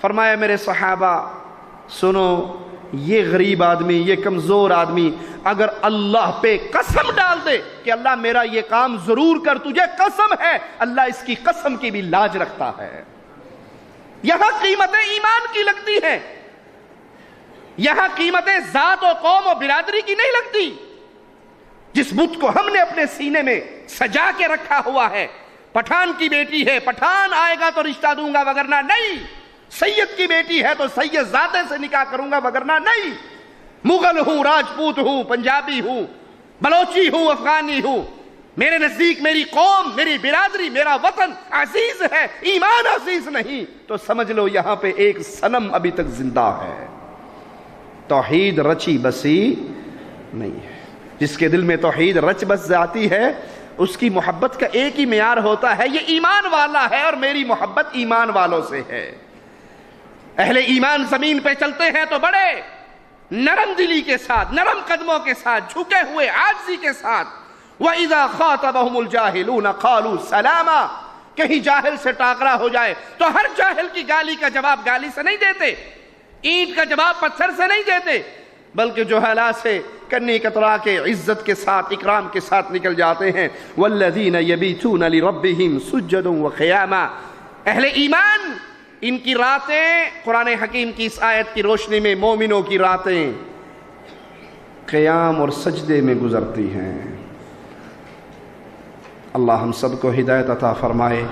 فرمایا میرے صحابہ سنو، یہ غریب آدمی، یہ کمزور آدمی اگر اللہ پہ قسم ڈال دے کہ اللہ میرا یہ کام ضرور کر، تجھے قسم ہے، اللہ اس کی قسم کی بھی لاج رکھتا ہے. یہاں قیمتیں ایمان کی لگتی ہیں، یہاں قیمتیں ذات و قوم و برادری کی نہیں لگتی. جس بت کو ہم نے اپنے سینے میں سجا کے رکھا ہوا ہے، پٹھان کی بیٹی ہے، پٹھان آئے گا تو رشتہ دوں گا وگرنہ نہیں، سید کی بیٹی ہے تو سید ذاتے سے نکاح کروں گا وگرنہ نہیں، مغل ہوں، راجپوت ہوں، پنجابی ہوں، بلوچی ہوں، افغانی ہوں، میرے نزدیک میری قوم، میری برادری، میرا وطن عزیز ہے، ایمان عزیز نہیں تو سمجھ لو یہاں پہ ایک صنم ابھی تک زندہ ہے. توحید رچی بسی نہیں ہے. جس کے دل میں توحید رچ بس جاتی ہے اس کی محبت کا ایک ہی معیار ہوتا ہے، یہ ایمان والا ہے اور میری محبت ایمان والوں سے ہے. اہل ایمان زمین پہ چلتے ہیں تو بڑے نرم دلی کے ساتھ، نرم قدموں کے ساتھ، جھکے ہوئے عاجزی کے ساتھ. وَإِذَا خَاطَبَهُمُ الْجَاهِلُونَ قَالُوا سَلَامًا. کہیں جاہل سے ٹاکرا ہو جائے تو ہر جاہل کی گالی کا جواب گالی سے نہیں دیتے، اینٹ کا جواب پتھر سے نہیں دیتے، بلکہ جہلا سے کنی کترا کے عزت کے ساتھ، اکرام کے ساتھ نکل جاتے ہیں. وَالَّذِينَ يَبِيتُونَ لِرَبِّهِمْ سُجَّدًا وَقِيَامًا. اہل ایمان ان کی راتیں قرآن حکیم کی اس آیت کی روشنی میں مومنوں کی راتیں قیام اور سجدے میں گزرتی ہیں. اللہ ہم سب کو ہدایت عطا فرمائے.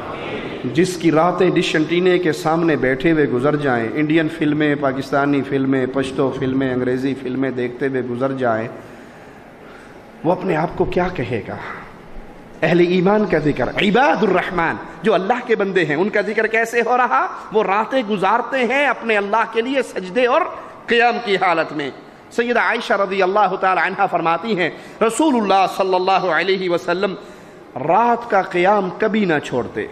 جس کی راتیں ڈش انٹینے کے سامنے بیٹھے ہوئے گزر جائیں، انڈین فلمیں، پاکستانی فلمیں، پشتو فلمیں، انگریزی فلمیں دیکھتے ہوئے گزر جائیں، وہ اپنے آپ کو کیا کہے گا؟ اہل ایمان کا ذکر، عباد الرحمن جو اللہ کے بندے ہیں، ان کا ذکر کیسے ہو رہا؟ وہ راتیں گزارتے ہیں اپنے اللہ کے لیے سجدے اور قیام کی حالت میں. سیدہ عائشہ رضی اللہ تعالی عنہا فرماتی ہیں رسول اللہ صلی اللہ علیہ وسلم رات کا قیام کبھی نہ چھوڑتے.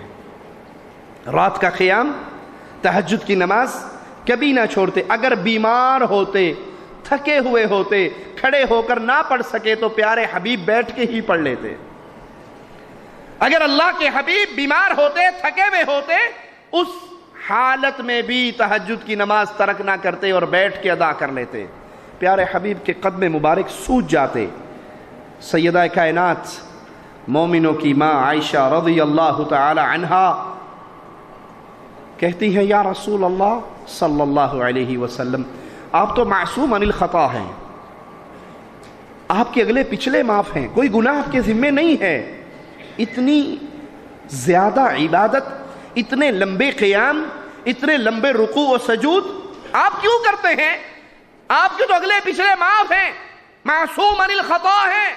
رات کا قیام، تہجد کی نماز کبھی نہ چھوڑتے. اگر بیمار ہوتے، تھکے ہوئے ہوتے، کھڑے ہو کر نہ پڑھ سکے تو پیارے حبیب بیٹھ کے ہی پڑھ لیتے. اگر اللہ کے حبیب بیمار ہوتے، تھکے ہوئے ہوتے، اس حالت میں بھی تہجد کی نماز ترک نہ کرتے اور بیٹھ کے ادا کر لیتے. پیارے حبیب کے قدم مبارک سوج جاتے. سیدہ کائنات مومنوں کی ماں عائشہ رضی اللہ تعالی عنہا کہتی ہیں یا رسول اللہ صلی اللہ علیہ وسلم، آپ تو معصوم عن الخطا ہیں، آپ کے اگلے پچھلے معاف ہیں، کوئی گناہ آپ کے ذمے نہیں ہے. اتنی زیادہ عبادت، اتنے لمبے قیام، اتنے لمبے رکوع و سجود آپ کیوں کرتے ہیں؟ آپ کے تو اگلے پچھلے معاف ہیں، معصوم عن الخطا ہیں،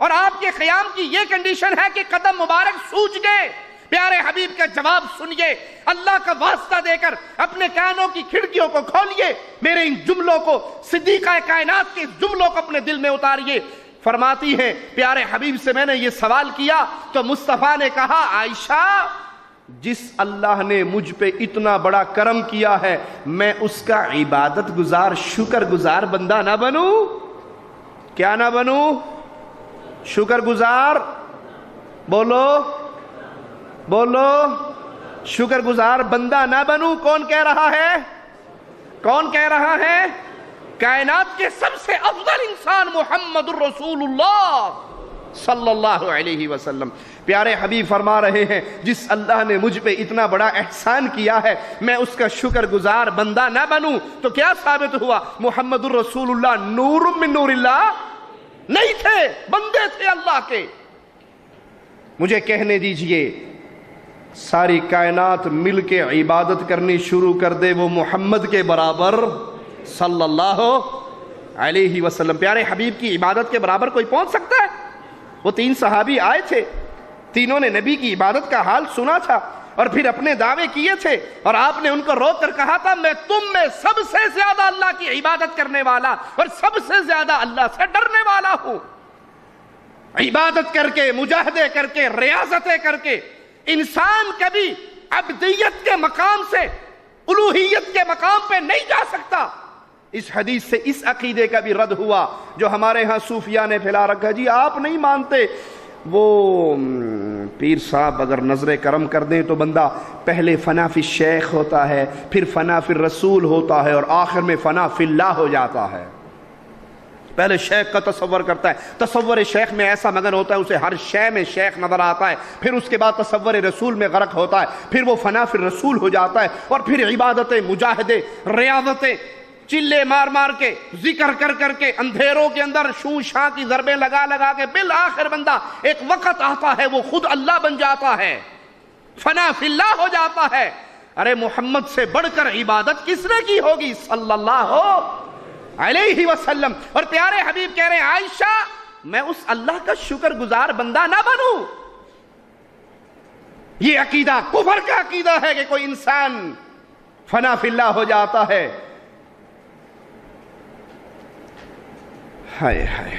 اور آپ کے قیام کی یہ کنڈیشن ہے کہ قدم مبارک سوج گئے. پیارے حبیب کا جواب سنیے، اللہ کا واسطہ دے کر اپنے کانوں کی کھڑکیوں کو کھولیے، میرے ان جملوں کو، صدیقہ کائنات کے جملوں کو اپنے دل میں اتاریے. فرماتی ہے پیارے حبیب سے میں نے یہ سوال کیا تو مصطفیٰ نے کہا عائشہ جس اللہ نے مجھ پہ اتنا بڑا کرم کیا ہے میں اس کا عبادت گزار، شکر گزار بندہ نہ بنوں؟ کیا نہ بنوں؟ شکر گزار. بولو بولو، شکر گزار بندہ نہ بنوں. کون کہہ رہا ہے؟ کون کہہ رہا ہے؟ کائنات کے سب سے افضل انسان محمد الرسول اللہ صلی اللہ علیہ وسلم. پیارے حبیب فرما رہے ہیں جس اللہ نے مجھ پہ اتنا بڑا احسان کیا ہے میں اس کا شکر گزار بندہ نہ بنوں. تو کیا ثابت ہوا؟ محمد الرسول اللہ نور من نور اللہ نہیں تھے، بندے تھے اللہ کے. مجھے کہنے دیجئے ساری کائنات مل کے عبادت کرنی شروع کر دے وہ محمد کے برابر صلی اللہ علیہ وسلم. پیارے حبیب کی عبادت کے برابر کوئی پہنچ سکتا ہے؟ وہ 3 صحابی آئے تھے، تینوں نے نبی کی عبادت کا حال سنا تھا اور پھر اپنے دعوے کیے تھے اور آپ نے ان کو روک کر کہا تھا میں تم میں سب سے زیادہ اللہ کی عبادت کرنے والا اور سب سے زیادہ اللہ سے ڈرنے والا ہوں. عبادت کر کے، مجاہدے کر کے، ریاضتیں کر کے انسان کبھی عبدیت کے مقام سے الوہیت کے مقام پہ نہیں جا سکتا۔ اس حدیث سے اس عقیدے کا بھی رد ہوا جو ہمارے ہاں صوفیاء نے پھیلا رکھا، جی آپ نہیں مانتے وہ پیر صاحب اگر نظر کرم کر دیں تو بندہ پہلے فنا فی الشیخ ہوتا ہے، پھر فنا فی الرسول ہوتا ہے، اور آخر میں فنا فی اللہ ہو جاتا ہے۔ پہلے شیخ کا تصور کرتا ہے، تصور شیخ میں ایسا مگن ہوتا ہے اسے ہر شے میں شیخ نظر آتا ہے، پھر اس کے بعد تصور رسول میں غرق ہوتا ہے، پھر وہ فنا فی الرسول ہو جاتا ہے، اور پھر عبادتیں، مجاہدے، ریاضتیں، چلے مار مار کے، ذکر کر کر کے، اندھیروں کے اندر شوں شاں کی ضربیں لگا لگا کے بالآخر بندہ ایک وقت آتا ہے وہ خود اللہ بن جاتا ہے، فنا فی اللہ ہو جاتا ہے۔ ارے محمد سے بڑھ کر عبادت کس نے کی ہوگی صلی اللہ علیہ وسلم؟ اور پیارے حبیب کہہ رہے ہیں عائشہ میں اس اللہ کا شکر گزار بندہ نہ بنوں۔ یہ عقیدہ کفر کا عقیدہ ہے کہ کوئی انسان فنا فی اللہ ہو جاتا ہے۔ ہائے ہائے،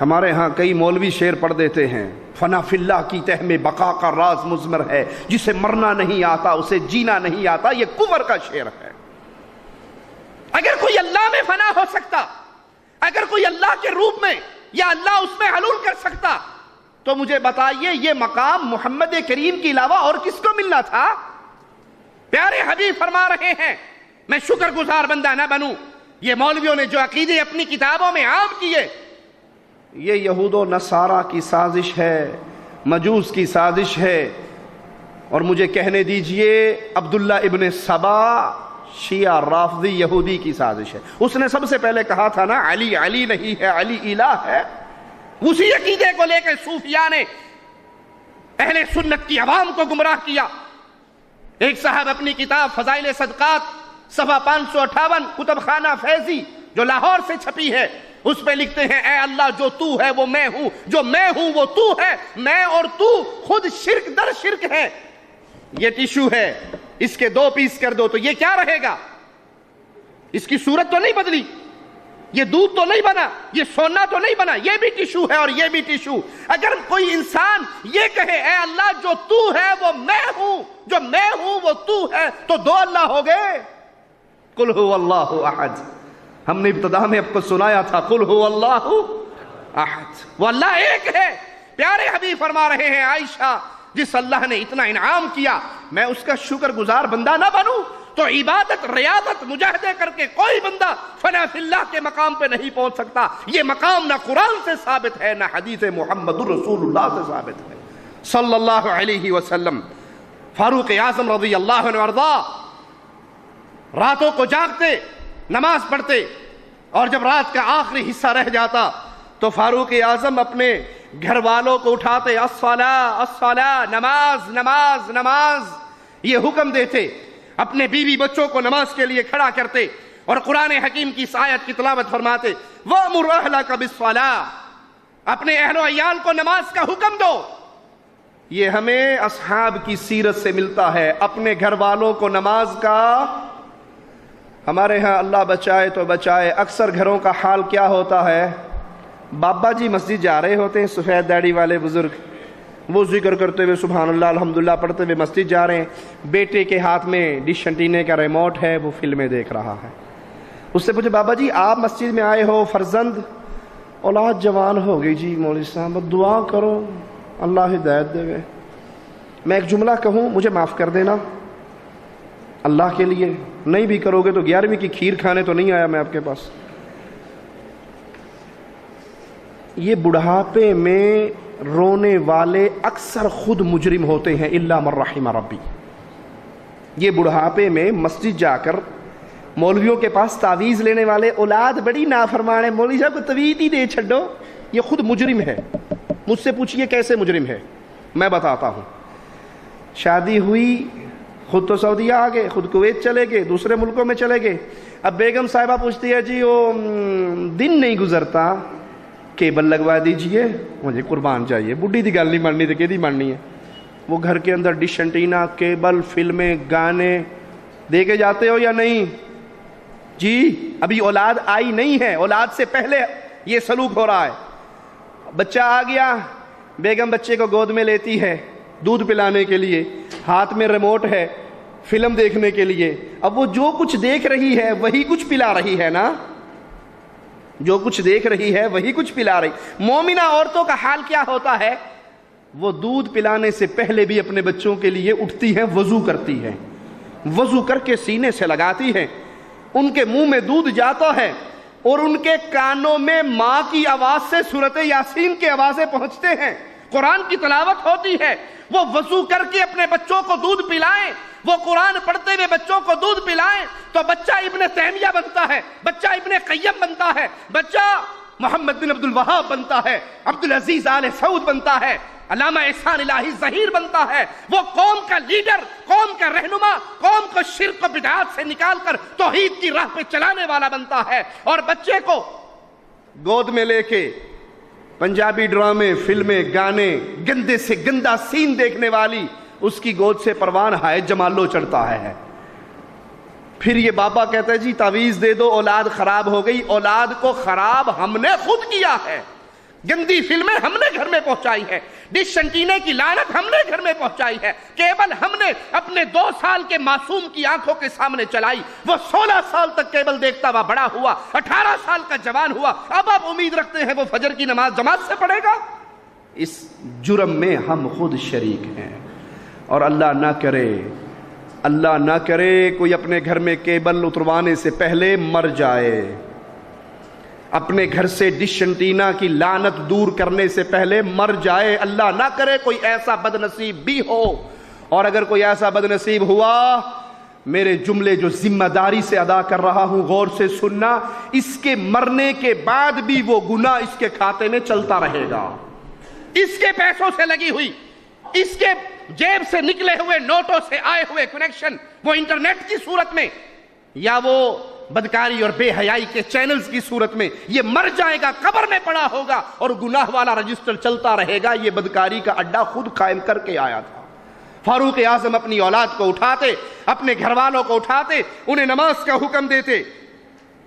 ہمارے ہاں کئی مولوی شعر پڑھ دیتے ہیں، فنا فی اللہ کی تہ میں بقا کا راز مضمر ہے، جسے مرنا نہیں آتا اسے جینا نہیں آتا۔ یہ کفر کا شعر ہے۔ اگر کوئی اللہ میں فنا ہو سکتا، اگر کوئی اللہ کے روپ میں یا اللہ اس میں حلول کر سکتا، تو مجھے بتائیے یہ مقام محمد کریم کے علاوہ اور کس کو ملنا تھا؟ پیارے حبیب فرما رہے ہیں میں شکر گزار بندہ نہ بنوں۔ یہ مولویوں نے جو عقیدے اپنی کتابوں میں عام کیے، یہ یہود و نصارہ کی سازش ہے، مجوس کی سازش ہے۔ اور مجھے کہنے دیجئے عبداللہ ابن سبا شیعہ رافضی یہودی کی سازش ہے۔ اس نے سب سے پہلے کہا تھا نا علی علی نہیں ہے، علی الہ ہے۔ اسی عقیدے کو لے کے صوفیاء نے اہل سنت کی عوام کو گمراہ کیا۔ ایک صاحب اپنی کتاب فضائل صدقات صفحہ 558 کتب خانہ فیضی جو لاہور سے چھپی ہے، اس پہ لکھتے ہیں اے اللہ جو تو ہے وہ میں ہوں، جو میں ہوں وہ تو ہے، میں اور تو خود شرک در شرک ہے۔ یہ ٹیشو ہے، اس کے 2 پیس کر دو تو یہ کیا رہے گا؟ اس کی صورت تو نہیں بدلی، یہ دودھ تو نہیں بنا، یہ سونا تو نہیں بنا، یہ بھی ٹیشو ہے اور یہ بھی ٹیشو۔ اگر کوئی انسان یہ کہے اے اللہ جو تو ہے وہ میں ہوں، جو میں ہوں وہ تو ہے، تو 2 اللہ ہو گئے۔ قل هو اللہ احد، ہم نے ابتدا میں آپ کو سنایا تھا قل هو اللہ احد، وہ اللہ ایک ہے۔ پیارے حبیب فرما رہے ہیں عائشہ جس اللہ نے اتنا انعام کیا میں اس کا شکر گزار بندہ نہ بنوں تو عبادت، ریاضت، مجاہدے کر کے کوئی بندہ فنا فی اللہ کے مقام پہ نہیں پہنچ سکتا۔ یہ مقام نہ قرآن سے ثابت ہے نہ حدیث محمد الرسول اللہ سے ثابت ہے صلی اللہ علیہ وسلم۔ فاروق اعظم رضی اللہ عنہ وارضا راتوں کو جاگتے، نماز پڑھتے، اور جب رات کا آخری حصہ رہ جاتا تو فاروق اعظم اپنے گھر والوں کو اٹھاتے، الصلاۃ الصلاۃ، نماز نماز نماز، یہ حکم دیتے، اپنے بیوی بچوں کو نماز کے لیے کھڑا کرتے اور قرآن حکیم کی اس آیت کی تلاوت فرماتے وَأْمُرْ أَهْلَكَ بِالصَّلَاةِ، اپنے اہل و عیال کو نماز کا حکم دو۔ یہ ہمیں اصحاب کی سیرت سے ملتا ہے، اپنے گھر والوں کو نماز کا۔ ہمارے ہاں اللہ بچائے تو بچائے اکثر گھروں کا حال کیا ہوتا ہے، بابا جی مسجد جا رہے ہوتے ہیں، سفید داڑھی والے بزرگ، وہ ذکر کرتے ہوئے سبحان اللہ الحمدللہ پڑھتے ہوئے مسجد جا رہے ہیں، بیٹے کے ہاتھ میں ڈش انٹینے کا ریموٹ ہے، وہ فلمیں دیکھ رہا ہے۔ اس سے پوچھے بابا جی آپ مسجد میں آئے ہو، فرزند اولاد جوان ہو گئی جی مولوی صاحب دعا کرو اللہ ہدایت دے۔ میں ایک جملہ کہوں مجھے معاف کر دینا اللہ کے لیے، نہیں بھی کرو گے تو 11ویں کی کھیر کھانے تو نہیں آیا میں آپ کے پاس۔ یہ بڑھاپے میں رونے والے اکثر خود مجرم ہوتے ہیں الا من رحم ربی۔ یہ بڑھاپے میں مسجد جا کر مولویوں کے پاس تعویذ لینے والے اولاد بڑی نافرمان ہے، مولوی صاحب کو تعویذ ہی دے چھڈو، یہ خود مجرم ہے۔ مجھ سے پوچھئے کیسے مجرم ہے، میں بتاتا ہوں۔ شادی ہوئی، خود تو سعودیہ آ گئے، خود کویت چلے گئے، دوسرے ملکوں میں چلے گئے، اب بیگم صاحبہ پوچھتی ہے جی وہ دن نہیں گزرتا کیبل لگوا دیجئے، مجھے قربان چاہیے، بڈھی دی گل نہیں ماننی تو کیدی ماننی ہے۔ وہ گھر کے اندر ڈش انٹینا، کیبل، فلمیں، گانے دے کے جاتے ہو یا نہیں؟ جی ابھی اولاد آئی نہیں ہے، اولاد سے پہلے یہ سلوک ہو رہا ہے۔ بچہ آ گیا، بیگم بچے کو گود میں لیتی ہے دودھ پلانے کے لیے، ہاتھ میں ریموٹ ہے فلم دیکھنے کے لیے. اب وہ جو کچھ دیکھ رہی ہے وہی کچھ پلا رہی ہے نا، جو کچھ دیکھ رہی ہے وہی کچھ پلا رہی. مومنہ عورتوں کا حال کیا ہوتا ہے؟ وہ دودھ پلانے سے پہلے بھی اپنے بچوں کے لیے اٹھتی ہیں، وضو کرتی ہیں، وضو کر کے سینے سے لگاتی ہیں، ان کے منہ میں دودھ جاتا ہے اور ان کے کانوں میں ماں کی آواز سے سورۃ یاسین کی آوازیں پہنچتے ہیں، قرآن کی تلاوت ہوتی ہے. وہ وضو کر کے اپنے بچوں کو دودھ پلائیں، وہ قرآن پڑھتے ہوئے بچوں کو دودھ پلائیں تو بچہ ابن تیمیہ بنتا ہے، بچہ ابن قیم بنتا ہے، بچہ محمد بن عبد الوہاب بنتا ہے، عبدالعزیز آل سعود بنتا ہے، علامہ احسان الہی ظہیر بنتا ہے. وہ قوم کا لیڈر، قوم کا رہنما، قوم کو شرک و بدعات سے نکال کر توحید کی راہ پہ چلانے والا بنتا ہے. اور بچے کو گود میں لے کے پنجابی ڈرامے، فلمیں، گانے، گندے سے گندا سین دیکھنے والی اس کی گود سے پروان ہائے جمالو چڑھتا ہے. پھر یہ بابا کہتا ہے جی تعویذ دے دو اولاد خراب ہو گئی. اولاد کو خراب ہم نے خود کیا ہے، گندی فلمیں ہم نے گھر میں پہنچائی ہے، ڈش انٹینے کی لعنت ہم نے گھر میں پہنچائی ہے، کیبل ہم نے اپنے 2 سال کے معصوم کی آنکھوں کے سامنے چلائی، وہ 16 سال تک کیبل دیکھتا ہوا بڑا ہوا، 18 سال کا جوان ہوا، اب آپ امید رکھتے ہیں وہ فجر کی نماز جماعت سے پڑھے گا؟ اس جرم میں ہم خود شریک ہیں. اور اللہ نہ کرے کوئی اپنے گھر میں کیبل اتروانے سے پہلے مر جائے، اپنے گھر سے ڈش انٹینا کی لعنت دور کرنے سے پہلے مر جائے. اللہ نہ کرے کوئی ایسا بد نصیب بھی ہو. اور اگر کوئی ایسا بد نصیب ہوا، میرے جملے جو ذمہ داری سے ادا کر رہا ہوں غور سے سننا، اس کے مرنے کے بعد بھی وہ گناہ اس کے کھاتے میں چلتا رہے گا. اس کے پیسوں سے لگی ہوئی، اس کے جیب سے نکلے ہوئے نوٹوں سے آئے ہوئے کنیکشن، وہ انٹرنیٹ کی صورت میں یا وہ بدکاری اور بے حیائی کے چینلز کی صورت میں، یہ مر جائے گا، قبر میں پڑا ہوگا اور گناہ والا رجسٹر چلتا رہے گا. یہ بدکاری کا اڈا خود قائم کر کے آیا تھا. فاروق اعظم اپنی اولاد کو اٹھاتے، اپنے گھر والوں کو اٹھاتے، انہیں نماز کا حکم دیتے.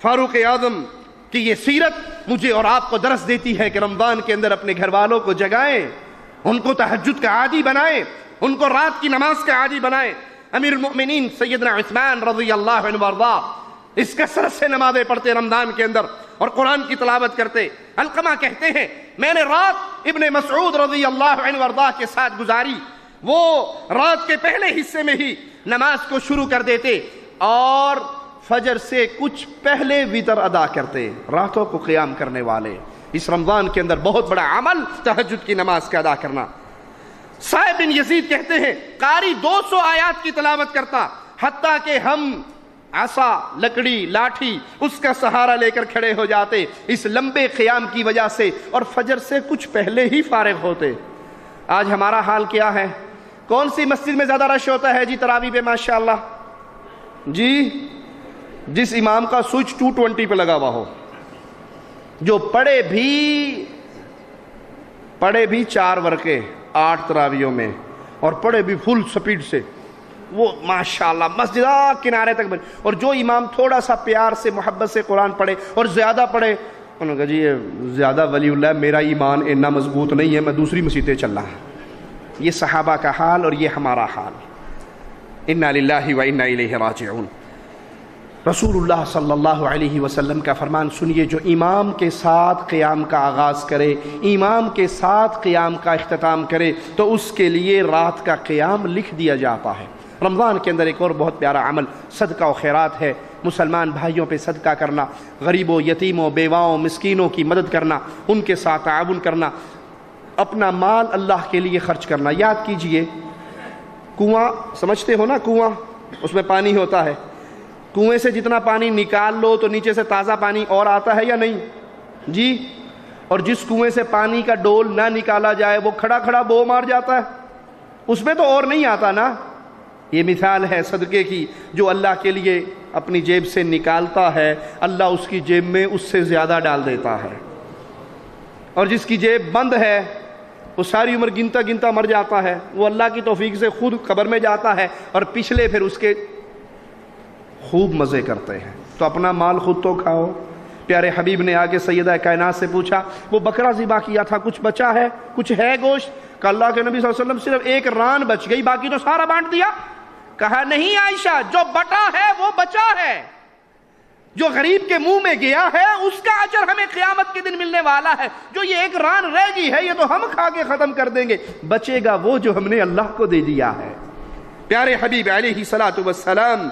فاروق اعظم کی یہ سیرت مجھے اور آپ کو درس دیتی ہے کہ رمضان کے اندر اپنے گھر والوں کو جگائیں، ان کو تہجد کا عادی بنائیں، ان کو رات کی نماز کا عادی بنائیں. امیر المؤمنین سیدنا عثمان رضی اللہ عنہ وارضا اس کثرت سے نمازیں پڑھتے رمضان کے اندر اور قرآن کی تلاوت کرتے. علقمہ کہتے ہیں میں نے رات ابن مسعود رضی اللہ عنہ وارضا کے ساتھ گزاری. وہ رات کے پہلے حصے میں ہی نماز کو شروع کر دیتے اور فجر سے کچھ پہلے وتر ادا کرتے. راتوں کو قیام کرنے والے. اس رمضان کے اندر بہت بڑا عمل تہجد کی نماز کا ادا کرنا. صاحب بن یزید کہتے ہیں قاری 200 آیات کی تلاوت کرتا، حتیٰ کہ ہم عصا، لکڑی، لاٹھی اس کا سہارا لے کر کھڑے ہو جاتے اس لمبے قیام کی وجہ سے، اور فجر سے کچھ پہلے ہی فارغ ہوتے. آج ہمارا حال کیا ہے؟ کون سی مسجد میں زیادہ رش ہوتا ہے جی تراویح پہ؟ ماشاءاللہ جی جس امام کا سوئچ 220 پہ لگا ہوا ہو، جو پڑھے بھی 4 ورقے 8 تراویحوں میں اور پڑھے بھی فل سپیڈ سے، وہ ماشاءاللہ مسجد کنارے تک بنے. اور جو امام تھوڑا سا پیار سے محبت سے قرآن پڑھے اور زیادہ پڑھے، انہوں نے کہا جی یہ زیادہ ولی اللہ، میرا ایمان اتنا مضبوط نہیں ہے، میں دوسری مسجدیں چل رہا ہوں. یہ صحابہ کا حال اور یہ ہمارا حال. انا للہ و انا الیہ راجعون. رسول اللہ صلی اللہ علیہ وسلم کا فرمان سنیے، جو امام کے ساتھ قیام کا آغاز کرے، امام کے ساتھ قیام کا اختتام کرے تو اس کے لیے رات کا قیام لکھ دیا جاتا ہے. رمضان کے اندر ایک اور بہت پیارا عمل صدقہ و خیرات ہے. مسلمان بھائیوں پہ صدقہ کرنا، غریبوں، یتیموں، بیواؤں، مسکینوں کی مدد کرنا، ان کے ساتھ تعاون کرنا، اپنا مال اللہ کے لیے خرچ کرنا. یاد کیجئے کنواں سمجھتے ہو نا، کنواں اس میں پانی ہوتا ہے، کنویں سے جتنا پانی نکال لو تو نیچے سے تازہ پانی اور آتا ہے یا نہیں جی؟ اور جس کنویں سے پانی کا ڈول نہ نکالا جائے وہ کھڑا کھڑا بو مار جاتا ہے، اس میں تو اور نہیں آتا نا. یہ مثال ہے صدقے کی. جو اللہ کے لیے اپنی جیب سے نکالتا ہے، اللہ اس کی جیب میں اس سے زیادہ ڈال دیتا ہے. اور جس کی جیب بند ہے وہ ساری عمر گنتا گنتا مر جاتا ہے. وہ اللہ کی توفیق سے خود قبر میں جاتا ہے اور پچھلے پھر اس کے خوب مزے کرتے ہیں. تو اپنا مال خود تو کھاؤ، پیارے حبیب نے آگے سیدہ کائنات سے پوچھا وہ بکرا ذبح کیا تھا کچھ بچا ہے, کچھ ہے گوشت؟ کہ اللہ کے نبی صلی اللہ علیہ وسلم صرف ایک ران بچ گئی, باقی تو سارا بانٹ دیا. کہا نہیں عائشہ, جو بٹا ہے وہ بچا ہے, جو غریب کے منہ میں گیا ہے اس کا اجر ہمیں قیامت کے دن ملنے والا ہے. جو یہ ایک ران رہ گئی ہے یہ تو ہم کھا کے ختم کر دیں گے, بچے گا وہ جو ہم نے اللہ کو دے دیا ہے. پیارے حبیب علیہ الصلوۃ والسلام,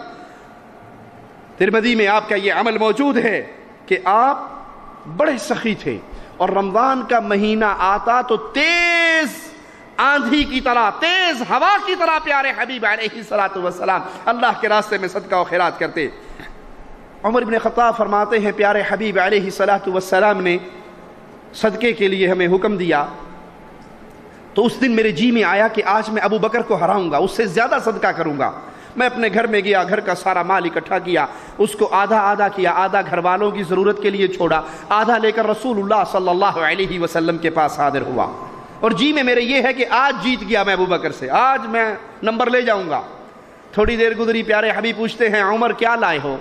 ترمذی میں آپ کا یہ عمل موجود ہے کہ آپ بڑے سخی تھے, اور رمضان کا مہینہ آتا تو تیز آندھی کی طرح, تیز ہوا کی طرح پیارے حبیب علیہ الصلوۃ والسلام اللہ کے راستے میں صدقہ و خیرات کرتے. عمر بن خطاب فرماتے ہیں پیارے حبیب علیہ الصلوۃ والسلام نے صدقے کے لیے ہمیں حکم دیا تو اس دن میرے جی میں آیا کہ آج میں ابو بکر کو ہراؤں گا, اس سے زیادہ صدقہ کروں گا. میں اپنے گھر میں گیا, گھر کا سارا مال اکٹھا کیا, اس کو آدھا آدھا کیا, آدھا گھر والوں کی ضرورت کے لیے چھوڑا, آدھا لے کر رسول اللہ صلی اللہ علیہ وسلم کے پاس حاضر ہوا. اور جی میں میرے یہ ہے کہ آج جیت گیا میں ابو بکر سے, آج میں نمبر لے جاؤں گا. تھوڑی دیر گزری, پیارے حبیب پوچھتے ہیں عمر کیا لائے ہو؟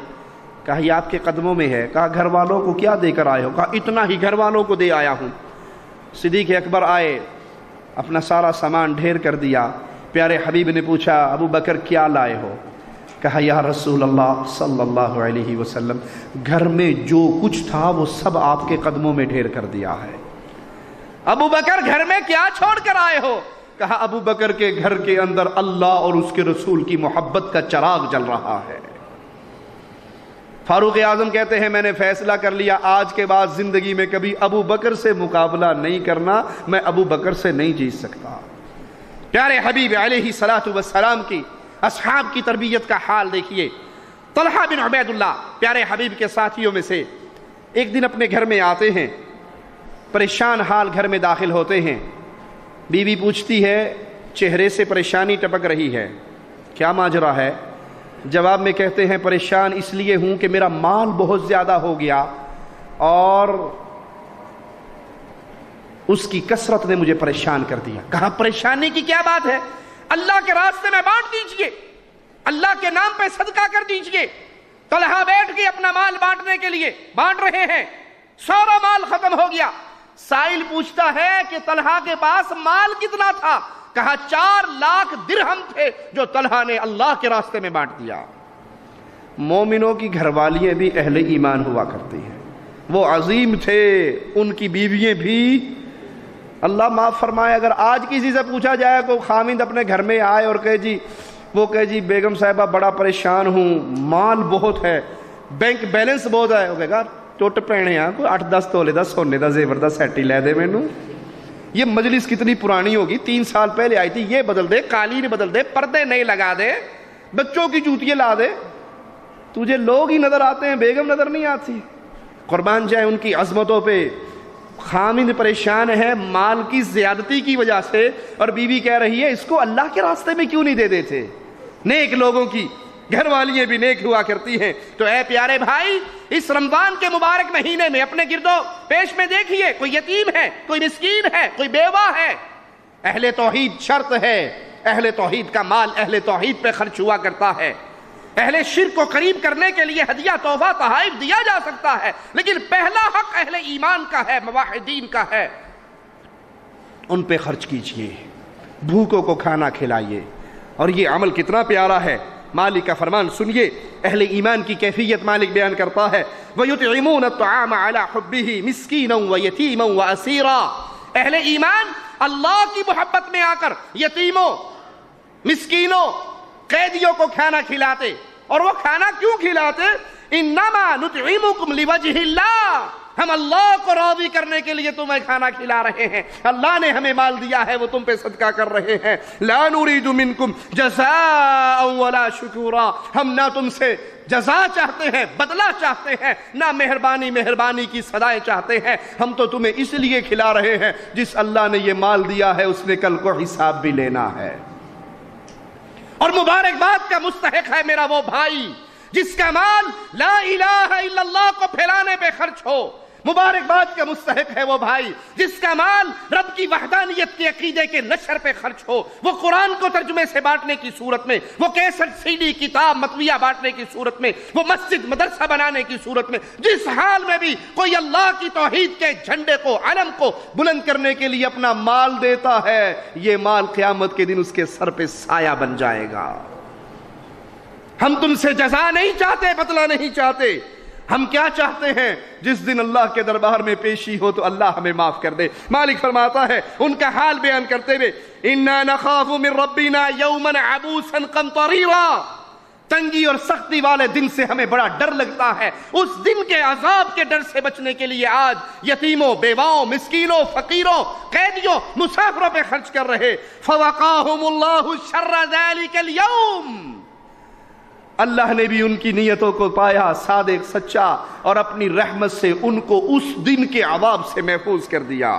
کہا یہ آپ کے قدموں میں ہے. کہا گھر والوں کو کیا دے کر آئے ہو؟ کہا اتنا ہی گھر والوں کو دے آیا ہوں. صدیق اکبر آئے, اپنا سارا سامان ڈھیر کر دیا. پیارے حبیب نے پوچھا ابو بکر کیا لائے ہو؟ کہا یا رسول اللہ صلی اللہ علیہ وسلم, گھر میں جو کچھ تھا وہ سب آپ کے قدموں میں ڈھیر کر دیا ہے. ابو بکر گھر میں کیا چھوڑ کر آئے ہو؟ کہا ابو بکر کے گھر کے اندر اللہ اور اس کے رسول کی محبت کا چراغ جل رہا ہے. فاروق اعظم کہتے ہیں میں نے فیصلہ کر لیا آج کے بعد زندگی میں کبھی ابو بکر سے مقابلہ نہیں کرنا, میں ابو بکر سے نہیں جیت سکتا. پیارے حبیب علیہ الصلوۃ والسلام کی اصحاب کی تربیت کا حال دیکھیے. طلحہ بن عبید اللہ پیارے حبیب کے ساتھیوں میں سے ایک دن اپنے گھر میں آتے ہیں, پریشان حال گھر میں داخل ہوتے ہیں. بیوی پوچھتی ہے چہرے سے پریشانی ٹپک رہی ہے, کیا ماجرا ہے؟ جواب میں کہتے ہیں پریشان اس لیے ہوں کہ میرا مال بہت زیادہ ہو گیا اور اس کی کثرت نے مجھے پریشان کر دیا. کہا پریشانی کی کیا بات ہے؟ اللہ کے راستے میں بانٹ دیجئے, اللہ کے نام پہ صدقہ کر دیجئے. طلحہ بیٹھ کے اپنا مال بانٹنے کے لیے بانٹ رہے ہیں, سارا مال ختم ہو گیا. سائل پوچھتا ہے کہ طلحہ کے پاس مال کتنا تھا؟ کہا 4 لاکھ درہم تھے جو طلحہ نے اللہ کے راستے میں بانٹ دیا. مومنوں کی گھر والیاں بھی اہل ایمان ہوا کرتی ہیں, وہ عظیم تھے, ان کی بیوییں بھی. اللہ معاف فرمائے اگر آج کسی سے پوچھا جائے کوئی خامند اپنے گھر میں آئے اور کہے جی بیگم صاحبہ بڑا پریشان ہوں, مال بہت ہے, بینک بیلنس بہت ہے, وہ کہے گا ٹوٹ پینے کوئی 8-10 تولے دا سونے دا زیور دا سیٹ ہی لے دے مینوں. یہ مجلس کتنی پرانی ہوگی, 3 سال پہلے آئی تھی, یہ بدل دے, قالین بدل دے, پردے نہیں لگا دے, بچوں کی جوتیاں لا دے. تجھے لوگ ہی نظر آتے ہیں, بیگم نظر نہیں آتی. قربان جائے ان کی عظمتوں پہ. خامند پریشان ہے مال کی زیادتی کی وجہ سے, اور بیوی کہہ رہی ہے اس کو اللہ کے راستے میں کیوں نہیں دے دیتے. نیک لوگوں کی گھر والیاں بھی نیک ہوا کرتی ہیں. تو اے پیارے بھائی, اس رمضان کے مبارک مہینے میں اپنے گرد و پیش میں دیکھیے, کوئی یتیم ہے, کوئی مسکین ہے, کوئی بیوہ ہے. اہل توحید شرط ہے, اہل توحید کا مال اہل توحید پہ خرچ ہوا کرتا ہے. اہل شرک کو قریب کرنے کے لیے ہدیہ تحفہ تحائف دیا جا سکتا ہے, لیکن پہلا حق اہل ایمان کا ہے, موحدین کا ہے. ان پہ خرچ کیجئے, بھوکوں کو کھانا کھلائیے. اور یہ عمل کتنا پیارا ہے. مالک کا فرمان سنیے, اہل ایمان کی کیفیت مالک بیان کرتا ہے, وَيُطْعِمُونَ الطَّعَامَ عَلَى حُبِّهِ مِسْكِينًا وَيَتِيمًا وَأَسِيرًا. اہل ایمان اللہ کی محبت میں آ کر یتیموں, مسکینوں, قیدیوں کو کھانا کھلاتے. اور وہ کھانا کیوں کھلاتے؟ انما نطعمکم لوجہ اللہ, ہم اللہ کو راضی کرنے کے لیے تمہیں کھانا کھلا رہے ہیں. اللہ نے ہمیں مال دیا ہے, وہ تم پہ صدقہ کر رہے ہیں. لا نريد منکم جزاء ولا شکورا, ہم نہ تم سے جزا چاہتے ہیں, بدلہ چاہتے ہیں, نہ مہربانی کی صدائیں چاہتے ہیں. ہم تو تمہیں اس لیے کھلا رہے ہیں جس اللہ نے یہ مال دیا ہے اس نے کل کو حساب بھی لینا ہے. اور مبارکباد کا مستحق ہے میرا وہ بھائی جس کا مال لا الہ الا اللہ کو پھیلانے پہ خرچ ہو, مبارکباد کا مستحق ہے وہ بھائی جس کا مال رب کی وحدانیت کے عقیدے کے نشر پہ خرچ ہو، وہ قرآن کو ترجمے سے بانٹنے کی صورت میں، وہ کیسٹ سی ڈی کتاب مطویہ بانٹنے کی صورت میں، وہ مسجد مدرسہ بنانے کی صورت میں، جس حال میں بھی کوئی اللہ کی توحید کے جھنڈے کو، علم کو بلند کرنے کے لیے اپنا مال دیتا ہے، یہ مال قیامت کے دن اس کے سر پہ سایہ بن جائے گا۔ ہم تم سے جزا نہیں چاہتے، بدلہ نہیں چاہتے، ہم کیا چاہتے ہیں؟ جس دن اللہ کے دربار میں پیشی ہو تو اللہ ہمیں معاف کر دے۔ مالک فرماتا ہے ان کا حال بیان کرتے ہوئے، اِنَّا نَخَافُ مِن رَبِّنَا يَوْمًا عَبُوسًا قَمْطَرِيرًا، تنگی اور سختی والے دن سے ہمیں بڑا ڈر لگتا ہے۔ اس دن کے عذاب کے ڈر سے بچنے کے لیے آج یتیموں، بیواؤں، مسکینوں، فقیروں، قیدیوں، مسافروں پہ خرچ کر رہے۔ فَوَقَاهُمُ اللَّهُ شَرَّ ذَلِكَ الْيَوْمِ، اللہ نے بھی ان کی نیتوں کو پایا صادق سچا، اور اپنی رحمت سے ان کو اس دن کے عذاب سے محفوظ کر دیا۔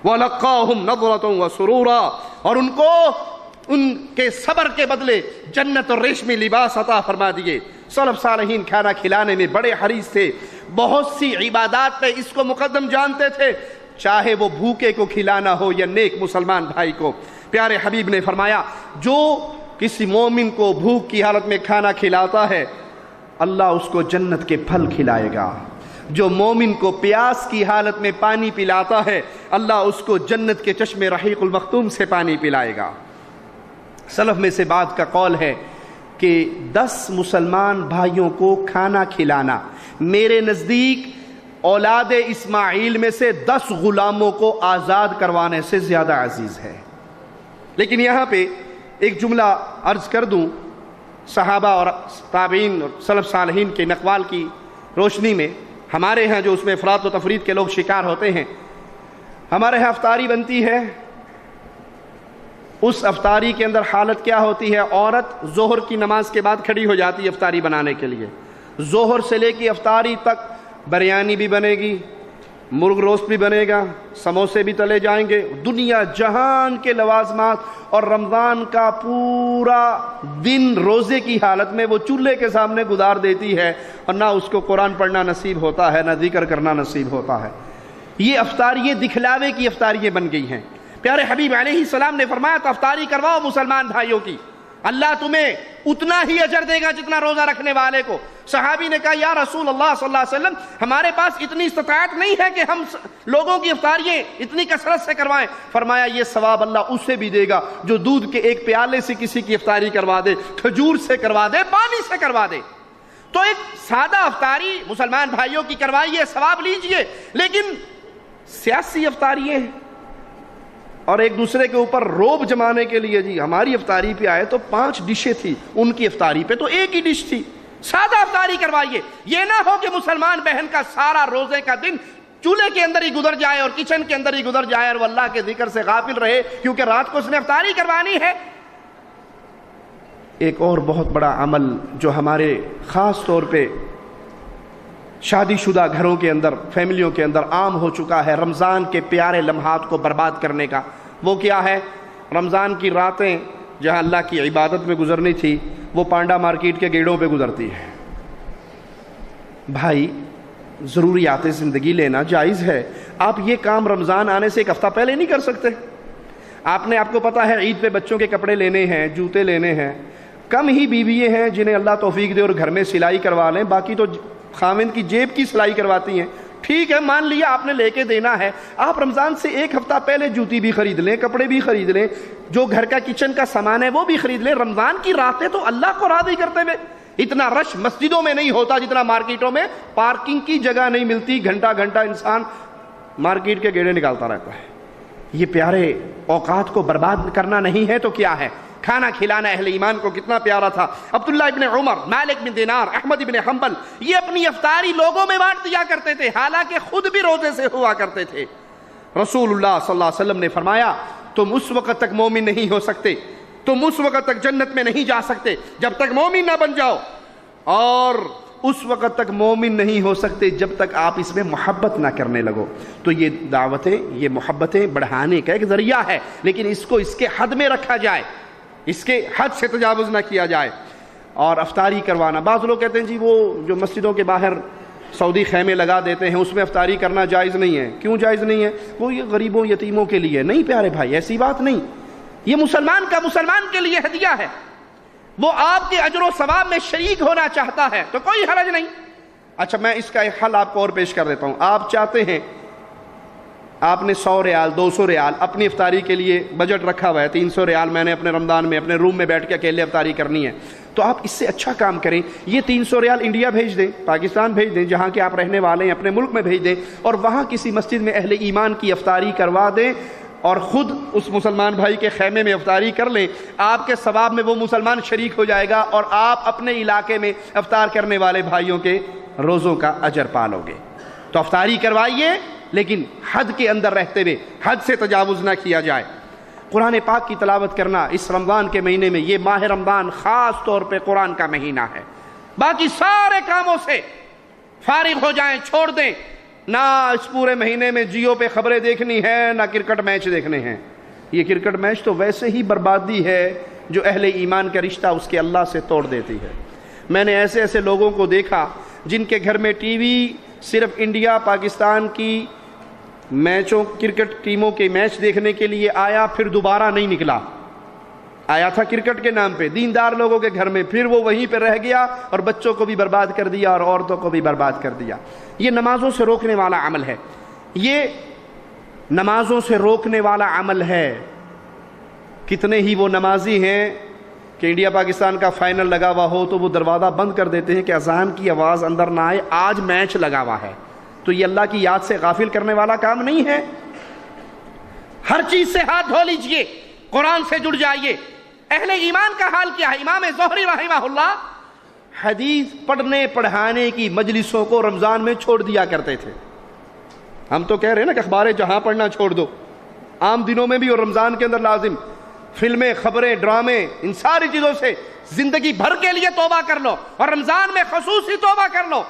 وَلَقَّاهُمْ نَضْرَةً وَسُرُورًا، اور ان کو ان کے صبر کے بدلے جنت اور ریشمی لباس عطا فرما دیے۔ سلف صالحین کھانا کھلانے میں بڑے حریص تھے، بہت سی عبادات پہ اس کو مقدم جانتے تھے، چاہے وہ بھوکے کو کھلانا ہو یا نیک مسلمان بھائی کو۔ پیارے حبیب نے فرمایا جو کسی مومن کو بھوک کی حالت میں کھانا کھلاتا ہے اللہ اس کو جنت کے پھل کھلائے گا، جو مومن کو پیاس کی حالت میں پانی پلاتا ہے اللہ اس کو جنت کے چشمے رحیق المختوم سے پانی پلائے گا۔ سلف میں سے بعد کا قول ہے کہ 10 مسلمان بھائیوں کو کھانا کھلانا میرے نزدیک اولاد اسماعیل میں سے 10 غلاموں کو آزاد کروانے سے زیادہ عزیز ہے۔ لیکن یہاں پہ ایک جملہ عرض کر دوں، صحابہ اور تابعین اور سلف صالحین کے اقوال کی روشنی میں، ہمارے ہاں جو اس میں افراط و تفرید کے لوگ شکار ہوتے ہیں، ہمارے ہاں افطاری بنتی ہے، اس افطاری کے اندر حالت کیا ہوتی ہے؟ عورت ظہر کی نماز کے بعد کھڑی ہو جاتی ہے افطاری بنانے کے لیے، ظہر سے لے کے افطاری تک بریانی بھی بنے گی، مرغ روسٹ بھی بنے گا، سموسے بھی تلے جائیں گے، دنیا جہان کے لوازمات، اور رمضان کا پورا دن روزے کی حالت میں وہ چولہے کے سامنے گزار دیتی ہے، اور نہ اس کو قرآن پڑھنا نصیب ہوتا ہے، نہ ذکر کرنا نصیب ہوتا ہے۔ یہ افطاریاں دکھلاوے کی افطاریاں بن گئی ہیں۔ پیارے حبیب علیہ السلام نے فرمایا تو افطاری کرواؤ مسلمان بھائیوں کی، اللہ تمہیں اتنا ہی اجر دے گا جتنا روزہ رکھنے والے کو۔ صحابی نے کہا یا رسول اللہ صلی اللہ علیہ وسلم ہمارے پاس اتنی استطاعت نہیں ہے کہ ہم لوگوں کی افطاریاں اتنی کثرت سے کروائیں۔ فرمایا یہ ثواب اللہ اسے بھی دے گا جو دودھ کے ایک پیالے سے کسی کی افطاری کروا دے، کھجور سے کروا دے، پانی سے کروا دے۔ تو ایک سادہ افطاری مسلمان بھائیوں کی کروائیے، ثواب لیجئے، لیکن سیاسی افطاریاں اور ایک دوسرے کے اوپر روب جمانے کے لیے، جی ہماری افطاری پہ آئے تو 5 ڈشیں تھی، ان کی افطاری پہ تو ایک ہی ڈش تھی۔ سادہ افطاری کروائیے، یہ نہ ہو کہ مسلمان بہن کا سارا روزے کا دن چولہے کے اندر ہی گزر جائے اور کچن کے اندر ہی گزر جائے اور وہ اللہ کے ذکر سے غافل رہے کیونکہ رات کو اس نے افطاری کروانی ہے۔ ایک اور بہت بڑا عمل جو ہمارے خاص طور پہ شادی شدہ گھروں کے اندر، فیملیوں کے اندر عام ہو چکا ہے رمضان کے پیارے لمحات کو برباد کرنے کا، وہ کیا ہے؟ رمضان کی راتیں جہاں اللہ کی عبادت میں گزرنی تھی وہ پانڈا مارکیٹ کے گیڑوں پہ گزرتی ہے۔ بھائی ضروریات زندگی لینا جائز ہے، آپ یہ کام رمضان آنے سے ایک ہفتہ پہلے نہیں کر سکتے؟ آپ کو پتا ہے عید پہ بچوں کے کپڑے لینے ہیں، جوتے لینے ہیں، کم ہی بیوییں ہیں جنہیں اللہ توفیق دے اور گھر میں سلائی کروا لیں، باقی تو خاوند کی جیب کی سلائی کرواتی ہیں۔ ٹھیک ہے، مان لیا آپ نے لے کے دینا ہے، آپ رمضان سے ایک ہفتہ پہلے جوتی بھی خرید لیں، کپڑے بھی خرید لیں، جو گھر کا کچن کا سامان ہے وہ بھی خرید لیں۔ رمضان کی راتیں تو اللہ کو راضی کرتے ہوئے، اتنا رش مسجدوں میں نہیں ہوتا جتنا مارکیٹوں میں، پارکنگ کی جگہ نہیں ملتی، گھنٹہ گھنٹہ انسان مارکیٹ کے گیڑے نکالتا رہتا ہے۔ یہ پیارے اوقات کو برباد کرنا نہیں ہے تو کیا ہے؟ کھانا کھلانا اہل ایمان کو کتنا پیارا تھا۔ عبداللہ ابن عمر، مالک بن دینار، احمد ابن حنبل یہ اپنی افطاری لوگوں میں بانٹ دیا کرتے تھے، حالانکہ خود بھی روزے سے ہوا کرتے تھے۔ رسول اللہ صلی اللہ علیہ وسلم نے فرمایا تم اس وقت تک مومن نہیں ہو سکتے، تم اس وقت تک جنت میں نہیں جا سکتے جب تک مومن نہ بن جاؤ، اور اس وقت تک مومن نہیں ہو سکتے جب تک آپ اس میں محبت نہ کرنے لگو۔ تو یہ دعوتیں، یہ محبتیں بڑھانے کا ایک ذریعہ ہے، لیکن اس کو اس کے حد میں رکھا جائے، اس کے حد سے تجاوز نہ کیا جائے۔ اور افطاری کروانا، بعض لوگ کہتے ہیں جی وہ جو مسجدوں کے باہر سعودی خیمے لگا دیتے ہیں، اس میں افطاری کرنا جائز نہیں ہے۔ کیوں جائز نہیں ہے؟ وہ یہ غریبوں یتیموں کے لیے نہیں پیارے بھائی، ایسی بات نہیں، یہ مسلمان کا مسلمان کے لیے ہدیہ ہے، وہ آپ کے اجر و ثواب میں شریک ہونا چاہتا ہے تو کوئی حرج نہیں۔ اچھا میں اس کا ایک حل آپ کو اور پیش کر دیتا ہوں۔ آپ چاہتے ہیں، آپ نے 100 ریال 200 ریال اپنی افطاری کے لیے بجٹ رکھا ہوا ہے، 300 ریال میں نے اپنے رمضان میں اپنے روم میں بیٹھ کے اکیلے افطاری کرنی ہے، تو آپ اس سے اچھا کام کریں، یہ 300 ریال انڈیا بھیج دیں، پاکستان بھیج دیں، جہاں کے آپ رہنے والے ہیں اپنے ملک میں بھیج دیں، اور وہاں کسی مسجد میں اہل ایمان کی افطاری کروا دیں اور خود اس مسلمان بھائی کے خیمے میں افطاری کر لیں۔ آپ کے ثواب میں وہ مسلمان شریک ہو جائے گا اور آپ اپنے علاقے میں افطار کرنے والے بھائیوں کے روزوں کا اجر پالو گے۔ تو افطاری کروائیے، لیکن حد کے اندر رہتے ہوئے، حد سے تجاوز نہ کیا جائے۔ قرآن پاک کی تلاوت کرنا اس رمضان کے مہینے میں، یہ ماہ رمضان خاص طور پہ قرآن کا مہینہ ہے، باقی سارے کاموں سے فارغ ہو جائیں، چھوڑ دیں، نہ اس پورے مہینے میں جیو پہ خبریں دیکھنی ہے، نہ کرکٹ میچ دیکھنے ہیں۔ یہ کرکٹ میچ تو ویسے ہی بربادی ہے جو اہل ایمان کا رشتہ اس کے اللہ سے توڑ دیتی ہے۔ میں نے ایسے ایسے لوگوں کو دیکھا جن کے گھر میں ٹی وی صرف انڈیا پاکستان کی میچوں، کرکٹ ٹیموں کے میچ دیکھنے کے لیے آیا، پھر دوبارہ نہیں نکلا، آیا تھا کرکٹ کے نام پہ دیندار لوگوں کے گھر میں، پھر وہ وہیں پہ رہ گیا اور بچوں کو بھی برباد کر دیا اور عورتوں کو بھی برباد کر دیا۔ یہ نمازوں سے روکنے والا عمل ہے، یہ نمازوں سے روکنے والا عمل ہے۔ کتنے ہی وہ نمازی ہیں کہ انڈیا پاکستان کا فائنل لگا ہوا ہو تو وہ دروازہ بند کر دیتے ہیں کہ اذان کی آواز اندر نہ آئے، آج میچ لگا ہوا ہے۔ تو یہ اللہ کی یاد سے غافل کرنے والا کام نہیں ہے۔ ہر چیز سے ہاتھ دھو لیجئے، قرآن سے جڑ جائیے۔ اہل ایمان کا حال کیا ہے؟ امام زہری رحمہ اللہ حدیث پڑھنے پڑھانے کی مجلسوں کو رمضان میں چھوڑ دیا کرتے تھے۔ ہم تو کہہ رہے ہیں نا کہ اخبار جہاں پڑھنا چھوڑ دو، عام دنوں میں بھی اور رمضان کے اندر لازم، فلمیں، خبریں، ڈرامے، ان ساری چیزوں سے زندگی بھر کے لیے توبہ کر لو اور رمضان میں خصوصی توبہ کر لو۔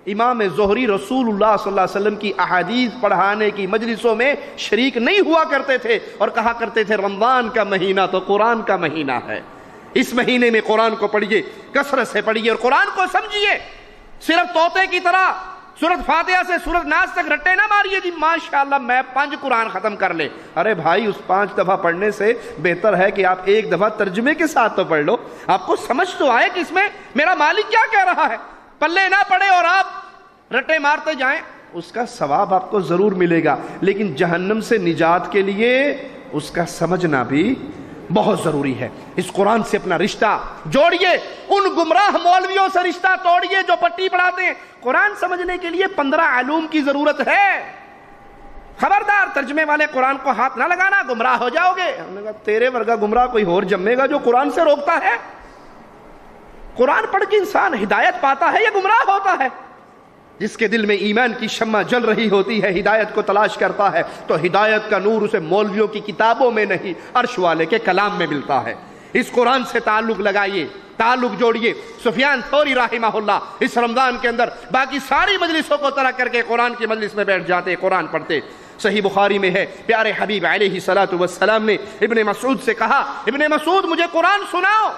امام زہری رسول اللہ صلی اللہ علیہ وسلم کی احادیث پڑھانے کی مجلسوں میں شریک نہیں ہوا کرتے تھے اور کہا کرتے تھے رمضان کا مہینہ تو قرآن کا مہینہ ہے، اس مہینے میں قرآن کو پڑھیے، کثرت سے پڑھیے اور قرآن کو سمجھیے۔ صرف طوطے کی طرح سورۃ فاتحہ سے سورۃ ناس تک رٹے نہ ماریے جی ماشاءاللہ میں 5 قرآن ختم کر لے۔ ارے بھائی، اس 5 دفعہ پڑھنے سے بہتر ہے کہ آپ 1 دفعہ ترجمے کے ساتھ تو پڑھ لو، آپ کو سمجھ تو آئے کہ اس میں میرا مالک کیا کہہ رہا ہے۔ پلے نہ پڑے اور آپ رٹے مارتے جائیں، اس کا ثواب آپ کو ضرور ملے گا، لیکن جہنم سے نجات کے لیے اس کا سمجھنا بھی بہت ضروری ہے۔ اس قرآن سے اپنا رشتہ جوڑیے، ان گمراہ مولویوں سے رشتہ توڑیے جو پٹی پڑھاتے ہیں۔ قرآن سمجھنے کے لیے 15 علوم کی ضرورت ہے، خبردار ترجمے والے قرآن کو ہاتھ نہ لگانا، گمراہ ہو جاؤ گے۔ ہم نے کہا تیرے ورگا گمراہ کوئی اور جمے گا جو قرآن سے روکتا ہے؟ قرآن پڑھ کے انسان ہدایت پاتا ہے یا گمراہ ہوتا ہے؟ جس کے دل میں ایمان کی شمع جل رہی ہوتی ہے، ہدایت کو تلاش کرتا ہے، تو ہدایت کا نور اسے مولویوں کی کتابوں میں نہیں، عرش والے کے کلام میں ملتا ہے۔ اس قرآن سے تعلق لگائیے، تعلق جوڑیے۔ سفیان ثوری رحمہ اللہ اس رمضان کے اندر باقی ساری مجلسوں کو ترک کر کے قرآن کی مجلس میں بیٹھ جاتے، قرآن پڑھتے۔ صحیح بخاری میں ہے، پیارے حبیب علیہ الصلوۃ والسلام نے ابن مسعود سے کہا، ابن مسعود مجھے قرآن سناؤ۔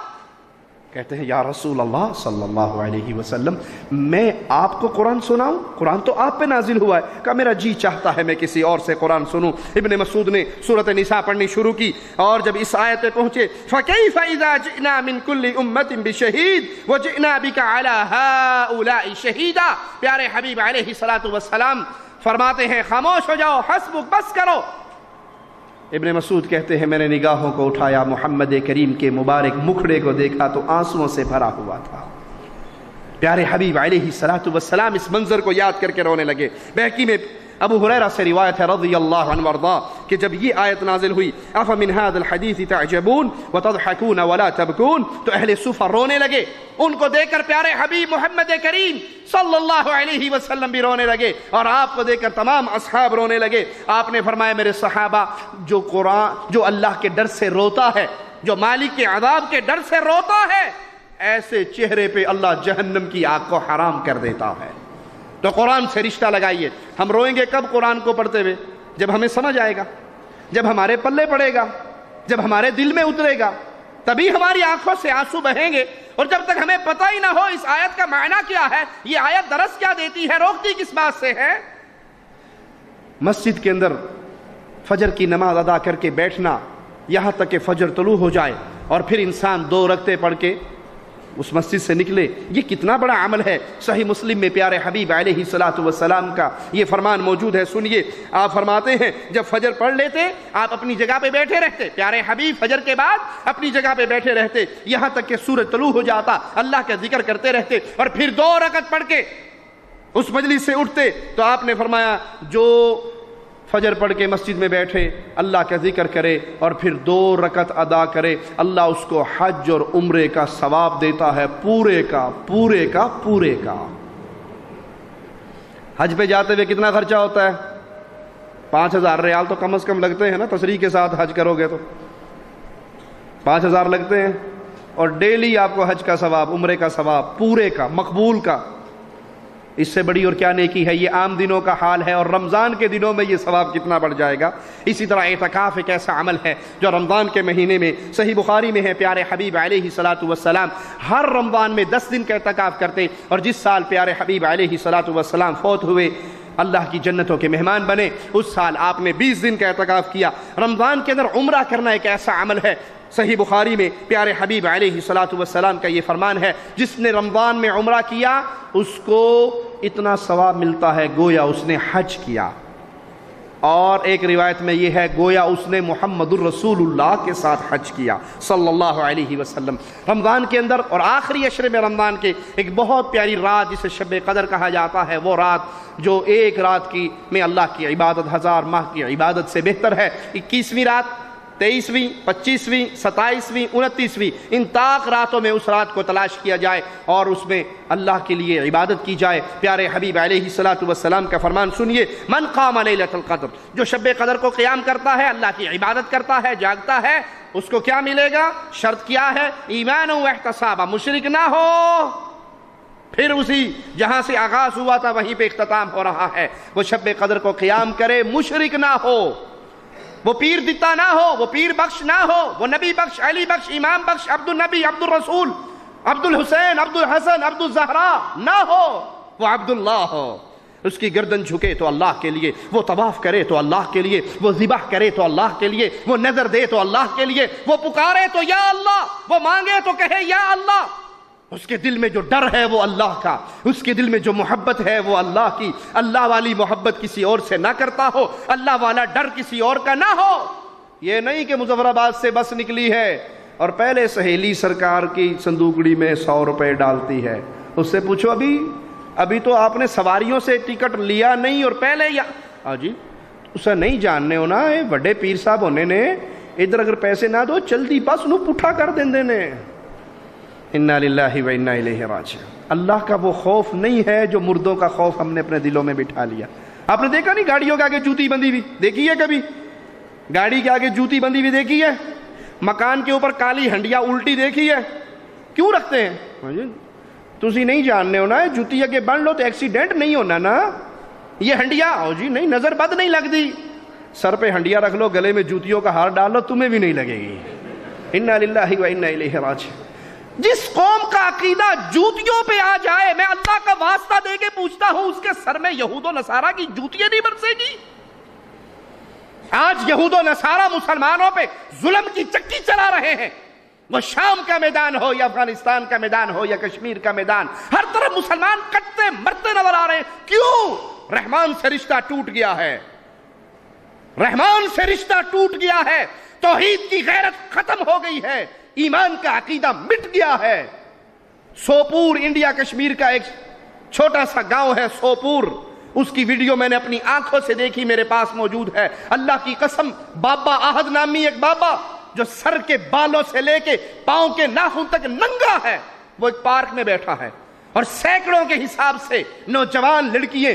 کہتے ہیں یا رسول اللہ صلی اللہ علیہ وسلم میں آپ کو قرآن سناؤں؟ قرآن تو آپ پہ نازل ہوا ہے۔ کہا میرا جی چاہتا ہے میں کسی اور سے قرآن سنوں۔ ابن مسعود نے سورۃ نساء پڑھنی شروع کی اور جب اس آیت پہ پہنچے فَكَيْفَ إِذَا جِئْنَا مِن كُلِّ أُمَّةٍ بِشَهِيدٍ وَجِئْنَا بِكَ عَلَى هَؤُلَاءِ شَهِيدًا، پیارے حبیب علیہ الصلوۃ والسلام فرماتے ہیں خاموش ہو جاؤ، حسبک، بس کرو۔ ابن مسعود کہتے ہیں میں نے نگاہوں کو اٹھایا، محمد کریم کے مبارک مکھڑے کو دیکھا تو آنسوؤں سے بھرا ہوا تھا۔ پیارے حبیب علیہ الصلوۃ والسلام اس منظر کو یاد کر کے رونے لگے۔ بہقی میں ابو ہریرہ سے روایت ہے رضی اللہ عنہ وارضاہ کہ جب یہ آیت نازل ہوئی افمن هذا الحديث تعجبون وتضحكون ولا تبكون، تو اہل صفہ رونے لگے، ان کو دیکھ کر پیارے حبیب محمد کریم صلی اللہ علیہ وسلم بھی رونے لگے اور آپ کو دیکھ کر تمام اصحاب رونے لگے۔ آپ نے فرمایا میرے صحابہ، جو قرآن، جو اللہ کے ڈر سے روتا ہے، جو مالک کے عذاب کے ڈر سے روتا ہے، ایسے چہرے پہ اللہ جہنم کی آگ کو حرام کر دیتا ہے۔ تو قرآن سے رشتہ لگائیے۔ ہم روئیں گے کب قرآن کو پڑھتے ہوئے؟ جب ہمیں سمجھ آئے گا، جب ہمارے پلے پڑے گا، جب ہمارے دل میں اترے گا، تبھی ہماری آنکھوں سے آنسو بہیں گے. اور جب تک ہمیں پتہ ہی نہ ہو اس آیت کا معنی کیا ہے, یہ آیت درس کیا دیتی ہے, روکتی کس بات سے ہے, مسجد کے اندر فجر کی نماز ادا کر کے بیٹھنا یہاں تک کہ فجر طلوع ہو جائے اور پھر انسان 2 رکعتیں پڑھ کے اس مسجد سے نکلے, یہ کتنا بڑا عمل ہے. صحیح مسلم میں پیارے حبیب علیہ الصلوۃ والسلام کا یہ فرمان موجود ہے. سنیے, آپ فرماتے ہیں جب فجر پڑھ لیتے آپ اپنی جگہ پہ بیٹھے رہتے, پیارے حبیب فجر کے بعد اپنی جگہ پہ بیٹھے رہتے یہاں تک کہ سورج طلوع ہو جاتا, اللہ کا ذکر کرتے رہتے اور پھر 2 رکعت پڑھ کے اس مجلس سے اٹھتے. تو آپ نے فرمایا جو فجر پڑھ کے مسجد میں بیٹھے اللہ کا ذکر کرے اور پھر 2 رکعت ادا کرے, اللہ اس کو حج اور عمرے کا ثواب دیتا ہے, پورے کا پورے کا پورے کا. حج پہ جاتے ہوئے کتنا خرچہ ہوتا ہے, 5000 ریال تو کم از کم لگتے ہیں نا, تصریح کے ساتھ حج کرو گے تو 5000 لگتے ہیں, اور ڈیلی آپ کو حج کا ثواب, عمرے کا ثواب, پورے کا مقبول کا. اس سے بڑی اور کیا نیکی ہے. یہ عام دنوں کا حال ہے, اور رمضان کے دنوں میں یہ ثواب کتنا بڑھ جائے گا. اسی طرح اعتکاف ایک ایسا عمل ہے جو رمضان کے مہینے میں صحیح بخاری میں ہے, پیارے حبیب علیہ الصلوۃ والسلام ہر رمضان میں 10 دن کا اعتکاف کرتے, اور جس سال پیارے حبیب علیہ الصلوۃ والسلام فوت ہوئے, اللہ کی جنتوں کے مہمان بنے, اس سال آپ نے 20 دن کا اعتکاف کیا. رمضان کے اندر عمرہ کرنا ایک ایسا عمل ہے, صحیح بخاری میں پیارے حبیب علیہ الصلوۃ والسلام کا یہ فرمان ہے, جس نے رمضان میں عمرہ کیا اس کو اتنا ثواب ملتا ہے گویا اس نے حج کیا. اور ایک روایت میں یہ ہے گویا اس نے محمد الرسول اللہ کے ساتھ حج کیا صلی اللہ علیہ وسلم. رمضان کے اندر اور آخری عشرے میں رمضان کے ایک بہت پیاری رات جسے شب قدر کہا جاتا ہے, وہ رات جو ایک رات کی میں اللہ کی عبادت 1000 ماہ کی عبادت سے بہتر ہے. 21ویں رات, 23ویں, 25ویں, 27ویں, 29ویں, ان طاق راتوں میں اس رات کو تلاش کیا جائے اور اس میں اللہ کے لیے عبادت کی جائے. پیارے حبیب علیہ الصلوۃ والسلام کا فرمان سنیے, من قام لیلۃ القدر, جو شب قدر کو قیام کرتا ہے, اللہ کی عبادت کرتا ہے, جاگتا ہے, اس کو کیا ملے گا؟ شرط کیا ہے؟ ایمان و احتسابا, مشرک نہ ہو. پھر اسی جہاں سے آغاز ہوا تھا وہیں پہ اختتام ہو رہا ہے. وہ شب قدر کو قیام کرے, مشرک نہ ہو, وہ پیر دتا نہ ہو, وہ پیر بخش نہ ہو, وہ نبی بخش, علی بخش, امام بخش, عبد النبی, عبد الرسول, عبد الحسین, عبد الحسن, عبد الزہرا نہ ہو, وہ عبد اللہ ہو. اس کی گردن جھکے تو اللہ کے لیے, وہ طواف کرے تو اللہ کے لیے, وہ ذبح کرے تو اللہ کے لیے, وہ نظر دے تو اللہ کے لیے, وہ پکارے تو یا اللہ, وہ مانگے تو کہے یا اللہ. اس کے دل میں جو ڈر ہے وہ اللہ کا, اس کے دل میں جو محبت ہے وہ اللہ کی. اللہ والی محبت کسی اور سے نہ کرتا ہو, اللہ والا ڈر کسی اور کا نہ ہو. یہ نہیں کہ مظفر آباد سے بس نکلی ہے اور پہلے سہیلی سرکار کی صندوقڑی میں 100 روپے ڈالتی ہے, اس سے پوچھو ابھی تو آپ نے سواریوں سے ٹکٹ لیا نہیں اور پہلے جی اسے نہیں جاننے ہونا, بڑے پیر صاحب ہونے نے ادھر اگر پیسے نہ دو جلدی بس نو پٹھا کر دیں نے. انا للہ و انا الیہ راجعون. اللہ کا وہ خوف نہیں ہے جو مردوں کا خوف ہم نے اپنے دلوں میں بٹھا لیا. آپ نے دیکھا نہیں گاڑیوں کے آگے جوتی بندی ہوئی دیکھی ہے کبھی؟ گاڑی کے آگے جوتی بندی ہوئی دیکھی ہے؟ مکان کے اوپر کالی ہنڈیا الٹی دیکھی ہے؟ کیوں رکھتے ہیں؟ تسی نہیں جاننے ہونا, جوتی اگے بن لو تو ایکسیڈنٹ نہیں ہونا نا. یہ ہنڈیا جی نہیں, نظر بد نہیں لگتی, سر پہ ہنڈیا رکھ لو, گلے میں جوتیوں کا ہار ڈال لو, تمہیں بھی نہیں لگے گی. انا للہ و انا الیہ راجعون. جس قوم کا عقیدہ جوتیوں پہ آ جائے, میں اللہ کا واسطہ دے کے پوچھتا ہوں, اس کے سر میں یہود و نصارہ کی جوتیاں نہیں برسے گی؟ آج یہود و نصارہ مسلمانوں پہ ظلم کی چکی چلا رہے ہیں. وہ شام کا میدان ہو یا افغانستان کا میدان ہو یا کشمیر کا میدان, ہر طرف مسلمان کٹتے مرتے نظر آ رہے ہیں. کیوں؟ رحمان سے رشتہ ٹوٹ گیا ہے, رحمان سے رشتہ ٹوٹ گیا ہے, توحید کی غیرت ختم ہو گئی ہے, ایمان کا عقیدہ مٹ گیا ہے. سوپور انڈیا کشمیر کا ایک چھوٹا سا گاؤں ہے سوپور, اس کی ویڈیو میں نے اپنی آنکھوں سے دیکھی, میرے پاس موجود ہے. اللہ کی قسم, بابا آہد نامی ایک بابا جو سر کے بالوں سے لے کے پاؤں کے ناخن تک ننگا ہے, وہ ایک پارک میں بیٹھا ہے اور سینکڑوں کے حساب سے نوجوان لڑکیاں,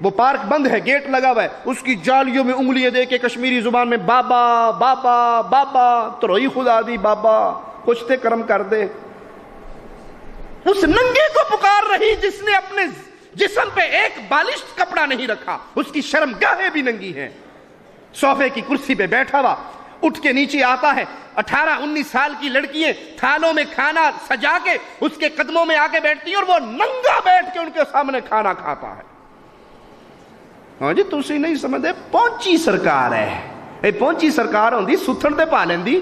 وہ پارک بند ہے, گیٹ لگا ہوا ہے, اس کی جالیوں میں انگلیاں دے کے کشمیری زبان میں بابا بابا بابا, تروئی خدا دی بابا, کچھ تے کرم کر دے. اس ننگے کو پکار رہی جس نے اپنے جسم پہ ایک بالشت کپڑا نہیں رکھا, اس کی شرم گاہیں بھی ننگی ہیں. صوفے کی کرسی پہ بیٹھا ہوا, اٹھ کے نیچے آتا ہے، 18-19 سال کی لڑکیاں تھالوں میں کھانا سجا کے اس کے قدموں میں آ کے بیٹھتی ہیں اور وہ ننگا بیٹھ کے ان کے سامنے کھانا کھاتا ہے۔ ہاں جی تسی نہیں سمجھتے، پہنچی سرکار ہے، اے پہنچی سرکار ہوندی ستھن تے پا لیندی،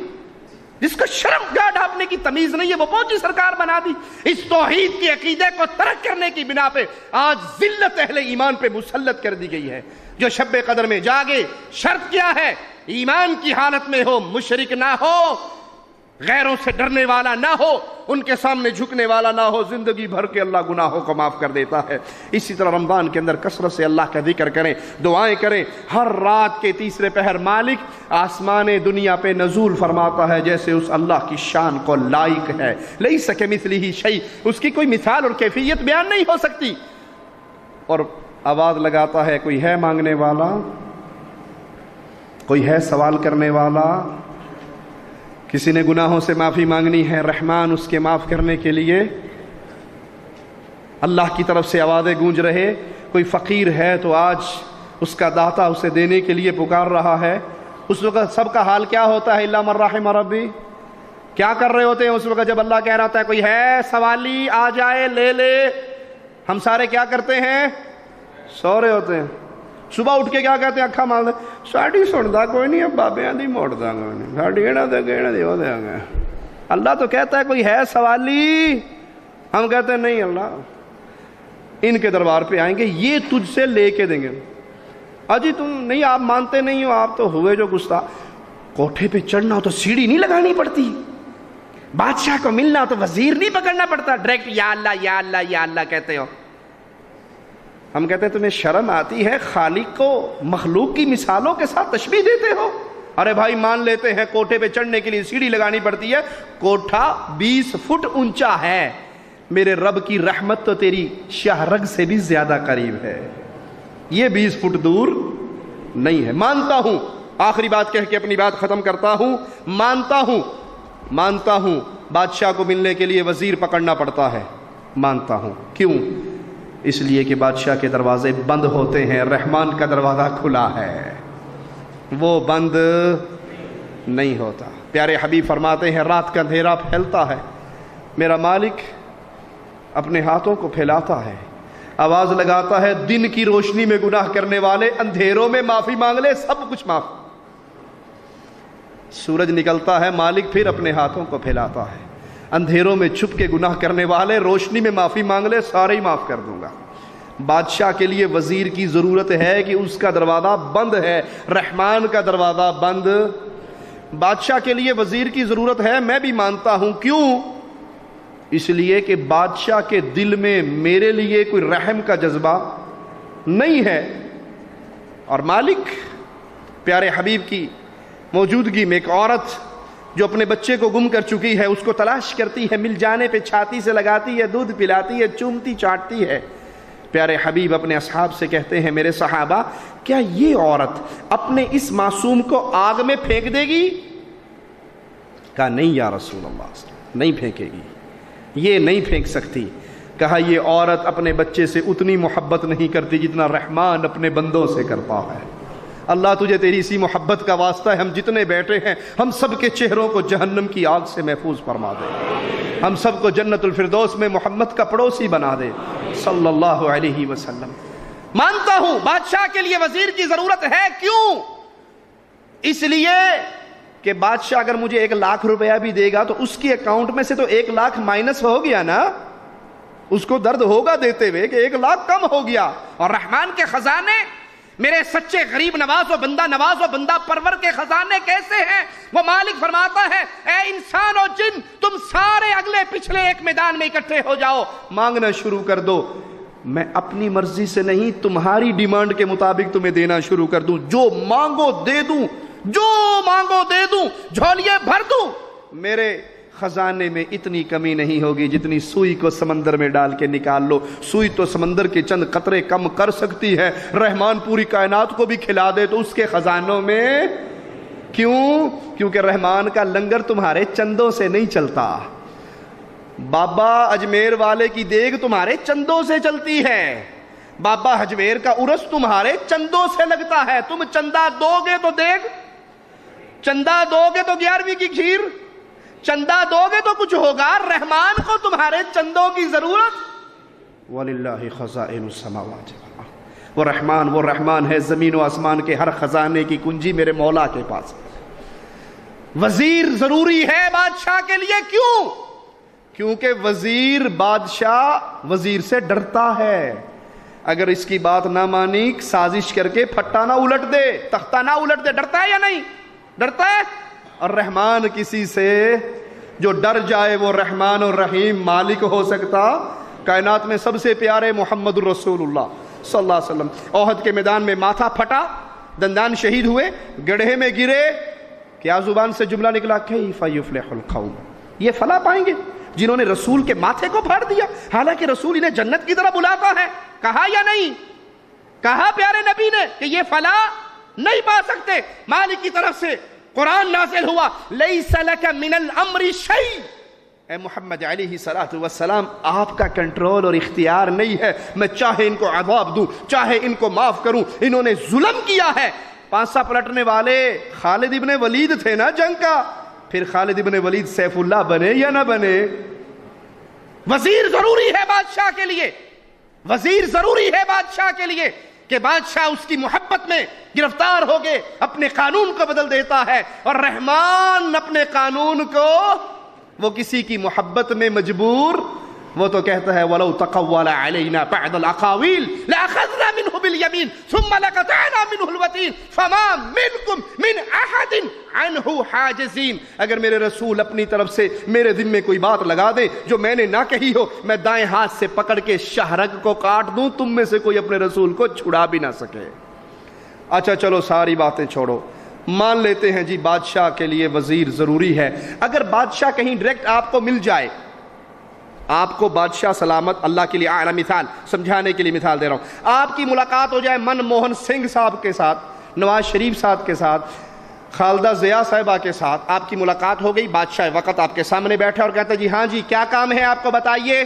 جس کو شرم گاہ ڈھانپنے کی تمیز نہیں ہے وہ پہنچی سرکار بنا دی۔ اس توحید کے عقیدے کو ترک کرنے کی بنا پہ آج ذلت اہل ایمان پہ مسلط کر دی گئی ہے۔ جو شب قدر میں جاگے، شرط کیا ہے؟ ایمان کی حالت میں ہو، مشرک نہ ہو، غیروں سے ڈرنے والا نہ ہو، ان کے سامنے جھکنے والا نہ ہو، زندگی بھر کے اللہ گناہوں کو معاف کر دیتا ہے۔ اسی طرح رمضان کے اندر کثرت سے اللہ کا ذکر کریں، دعائیں کریں۔ ہر رات کے تیسرے پہر مالک آسمان دنیا پہ نزول فرماتا ہے جیسے اس اللہ کی شان کو لائق ہے۔ لیس کمثلہ شیء، اس کی کوئی مثال اور کیفیت بیان نہیں ہو سکتی۔ اور آواز لگاتا ہے، کوئی ہے مانگنے والا، کوئی ہے سوال کرنے والا، کسی نے گناہوں سے معافی مانگنی ہے، رحمان اس کے معاف کرنے کے لیے اللہ کی طرف سے آوازیں گونج رہے۔ کوئی فقیر ہے تو آج اس کا داتا اسے دینے کے لیے پکار رہا ہے۔ اس وقت سب کا حال کیا ہوتا ہے؟ الا من رحم ربی، کیا کر رہے ہوتے ہیں اس وقت جب اللہ کہہ رہا ہوتا ہے کوئی ہے سوالی آ جائے لے لے؟ ہم سارے کیا کرتے ہیں؟ سو رہے ہوتے ہیں۔ صبح اٹھ کے کیا کہتے ہیں؟ اکھا مال دے ساڑی سندا کوئی نہیں، اب بابیاں دی موڑ دا گا ساڑی ایڑا دے گیڑا دی ہو دے گا۔ اللہ تو کہتا ہے کوئی ہے سوالی، ہم کہتے ہیں نہیں اللہ ان کے دربار پہ آئیں گے، یہ تجھ سے لے کے دیں گے۔ اجی تم نہیں، آپ مانتے نہیں ہو، آپ تو ہوئے جو گستاخ۔ کوٹھے پہ چڑھنا ہو تو سیڑھی نہیں لگانی پڑتی، بادشاہ کو ملنا ہو تو وزیر نہیں پکڑنا پڑتا، ڈائریکٹ یا اللہ یا اللہ یا اللہ کہتے ہو۔ ہم کہتے ہیں تمہیں شرم آتی ہے؟ خالق کو مخلوق کی مثالوں کے ساتھ تشبیہ دیتے ہو۔ ارے بھائی مان لیتے ہیں کوٹھے پہ چڑھنے کے لیے سیڑھی لگانی پڑتی ہے، کوٹھا 20 فٹ اونچا ہے، میرے رب کی رحمت تو تیری شاہ رگ سے بھی زیادہ قریب ہے، یہ 20 فٹ دور نہیں ہے۔ مانتا ہوں، آخری بات کہہ کے اپنی بات ختم کرتا ہوں، مانتا ہوں بادشاہ کو ملنے کے لیے وزیر پکڑنا پڑتا ہے، مانتا ہوں۔ کیوں؟ اس لیے کہ بادشاہ کے دروازے بند ہوتے ہیں، رحمان کا دروازہ کھلا ہے، وہ بند نہیں ہوتا۔ پیارے حبیب فرماتے ہیں رات کا اندھیرا پھیلتا ہے، میرا مالک اپنے ہاتھوں کو پھیلاتا ہے، آواز لگاتا ہے دن کی روشنی میں گناہ کرنے والے اندھیروں میں معافی مانگ لے، سب کچھ معاف۔ سورج نکلتا ہے، مالک پھر اپنے ہاتھوں کو پھیلاتا ہے، اندھیروں میں چھپ کے گناہ کرنے والے روشنی میں معافی مانگ لے، سارے ہی معاف کر دوں گا۔ بادشاہ کے لیے وزیر کی ضرورت ہے کہ اس کا دروازہ بند ہے، رحمان کا دروازہ بند۔ بادشاہ کے لیے وزیر کی ضرورت ہے، میں بھی مانتا ہوں۔ کیوں؟ اس لیے کہ بادشاہ کے دل میں میرے لیے کوئی رحم کا جذبہ نہیں ہے۔ اور مالک پیارے حبیب کی موجودگی میں ایک عورت جو اپنے بچے کو گم کر چکی ہے اس کو تلاش کرتی ہے، مل جانے پہ چھاتی سے لگاتی ہے، دودھ پلاتی ہے، چومتی چاٹتی ہے۔ پیارے حبیب اپنے اصحاب سے کہتے ہیں میرے صحابہ کیا یہ عورت اپنے اس معصوم کو آگ میں پھینک دے گی؟ کہا نہیں یا رسول اللہ، نہیں پھینکے گی، یہ نہیں پھینک سکتی۔ کہا یہ عورت اپنے بچے سے اتنی محبت نہیں کرتی جتنا رحمان اپنے بندوں سے کرتا ہے۔ اللہ تجھے تیری اسی محبت کا واسطہ ہے، ہم جتنے بیٹھے ہیں ہم سب کے چہروں کو جہنم کی آگ سے محفوظ فرما دے، ہم سب کو جنت الفردوس میں محمد کا پڑوسی بنا دے صلی اللہ علیہ وسلم۔ مانتا ہوں بادشاہ کے لیے وزیر کی ضرورت ہے۔ کیوں؟ اس لیے کہ بادشاہ اگر مجھے 1 لاکھ روپیہ بھی دے گا تو اس کی اکاؤنٹ میں سے تو 1 لاکھ مائنس ہو گیا نا، اس کو درد ہوگا دیتے ہوئے کہ 1 لاکھ کم ہو گیا۔ اور رحمان کے خزانے میرے سچے غریب نواز و بندہ پرور کے خزانے کیسے ہیں؟ وہ مالک فرماتا ہے اے انسان و جن، تم سارے اگلے پچھلے ایک میدان میں اکٹھے ہو جاؤ، مانگنا شروع کر دو، میں اپنی مرضی سے نہیں تمہاری ڈیمانڈ کے مطابق تمہیں دینا شروع کر دوں، جو مانگو دے دوں، جو مانگو دے دوں، جھولیے بھر دوں۔ میرے خزانے میں اتنی کمی نہیں ہوگی جتنی سوئی کو سمندر میں ڈال کے نکال لو، سوئی تو سمندر کے چند قطرے کم کر سکتی ہے، رحمان پوری کائنات کو بھی کھلا دے تو اس کے خزانوں میں کیوں؟ کیونکہ رحمان کا لنگر تمہارے چندوں سے نہیں چلتا، بابا اجمیر والے کی دیگ تمہارے چندوں سے چلتی ہے، بابا اجمیر کا عرس تمہارے چندوں سے لگتا ہے، تم چندہ دو گے تو دیگ چندہ دو گے تو 11ویں کی کھیر، چندہ دو گے تو کچھ ہوگا، رحمان کو تمہارے چندوں کی ضرورت؟ وَلِلَّهِ خَزَائِنُ السَّمَاوَاتِ وَالْأَرْضِ، وہ رحمان ہے، زمین و آسمان کے ہر خزانے کی کنجی میرے مولا کے پاس۔ وزیر ضروری ہے بادشاہ کے لیے، کیوں؟ کیونکہ بادشاہ وزیر سے ڈرتا ہے، اگر اس کی بات نہ مانی سازش کر کے پھٹا نہ الٹ دے، تختہ نہ الٹ دے، ڈرتا ہے یا نہیں؟ ڈرتا ہے۔ اور رحمان کسی سے جو ڈر جائے وہ رحمان اور رحیم مالک ہو سکتا؟ کائنات میں سب سے پیارے محمد الرسول اللہ صلی اللہ علیہ وسلم احد کے میدان میں ماتھا پھٹا، دندان شہید ہوئے، گڑھے میں گرے، کیا زبان سے جملہ نکلا؟ کیف یفلح القوم، یہ فلاح پائیں گے جنہوں نے رسول کے ماتھے کو پھاڑ دیا، حالانکہ رسول انہیں جنت کی طرف بلاتا ہے۔ کہا یا نہیں؟ کہا پیارے نبی نے کہ یہ فلاح نہیں پا سکتے۔ مالک کی طرف سے قرآن نازل ہوا، لیس لک من الامر شیء، اے محمد علیہ الصلوۃ والسلام آپ کا کنٹرول اور اختیار نہیں ہے، میں چاہے ان کو عذاب دوں، چاہے ان کو معاف کروں، انہوں نے ظلم کیا ہے۔ پانسا پلٹنے والے خالد ابن ولید تھے نا جنگ کا، پھر خالد ابن ولید سیف اللہ بنے یا نہ بنے؟ وزیر ضروری ہے بادشاہ کے لیے، وزیر ضروری ہے بادشاہ کے لیے کہ بادشاہ اس کی محبت میں گرفتار ہو گئے، اپنے قانون کو بدل دیتا ہے، اور رحمان اپنے قانون کو وہ کسی کی محبت میں مجبور، وہ تو کہتا ہے وَلَوْ تَقَوَّلَ عَلَيْنَا بَعْضَ الْأَقَاوِيلِ لَأَخَذْنَا مِنْهُ بِالْيَمِينِ ثُمَّ لَقَطَعْنَا مِنْهُ الْوَتِينَ فَمَا مِنْكُمْ مِنْ أَحَدٍ عَنْهُ حَاجِزِينَ۔ اگر میرے رسول اپنی طرف سے میرے دل میں کوئی بات لگا دے جو میں نے نہ کہی ہو، میں دائیں ہاتھ سے پکڑ کے شہرگ کو کاٹ دوں، تم میں سے کوئی اپنے رسول کو چھڑا بھی نہ سکے۔ اچھا چلو ساری باتیں چھوڑو، مان لیتے ہیں جی بادشاہ کے لیے وزیر ضروری ہے۔ اگر بادشاہ کہیں ڈائریکٹ آپ کو مل جائے، آپ کو بادشاہ سلامت، اللہ کے لیے اعلیٰ مثال، سمجھانے کے لیے مثال دے رہا ہوں، آپ کی ملاقات ہو جائے منموہن سنگھ صاحب کے ساتھ، نواز شریف صاحب کے ساتھ، خالدہ ضیاء صاحبہ کے ساتھ، آپ کی ملاقات ہو گئی، بادشاہ وقت آپ کے سامنے بیٹھے اور کہتا ہے جی ہاں جی کیا کام ہے آپ کو بتائیے،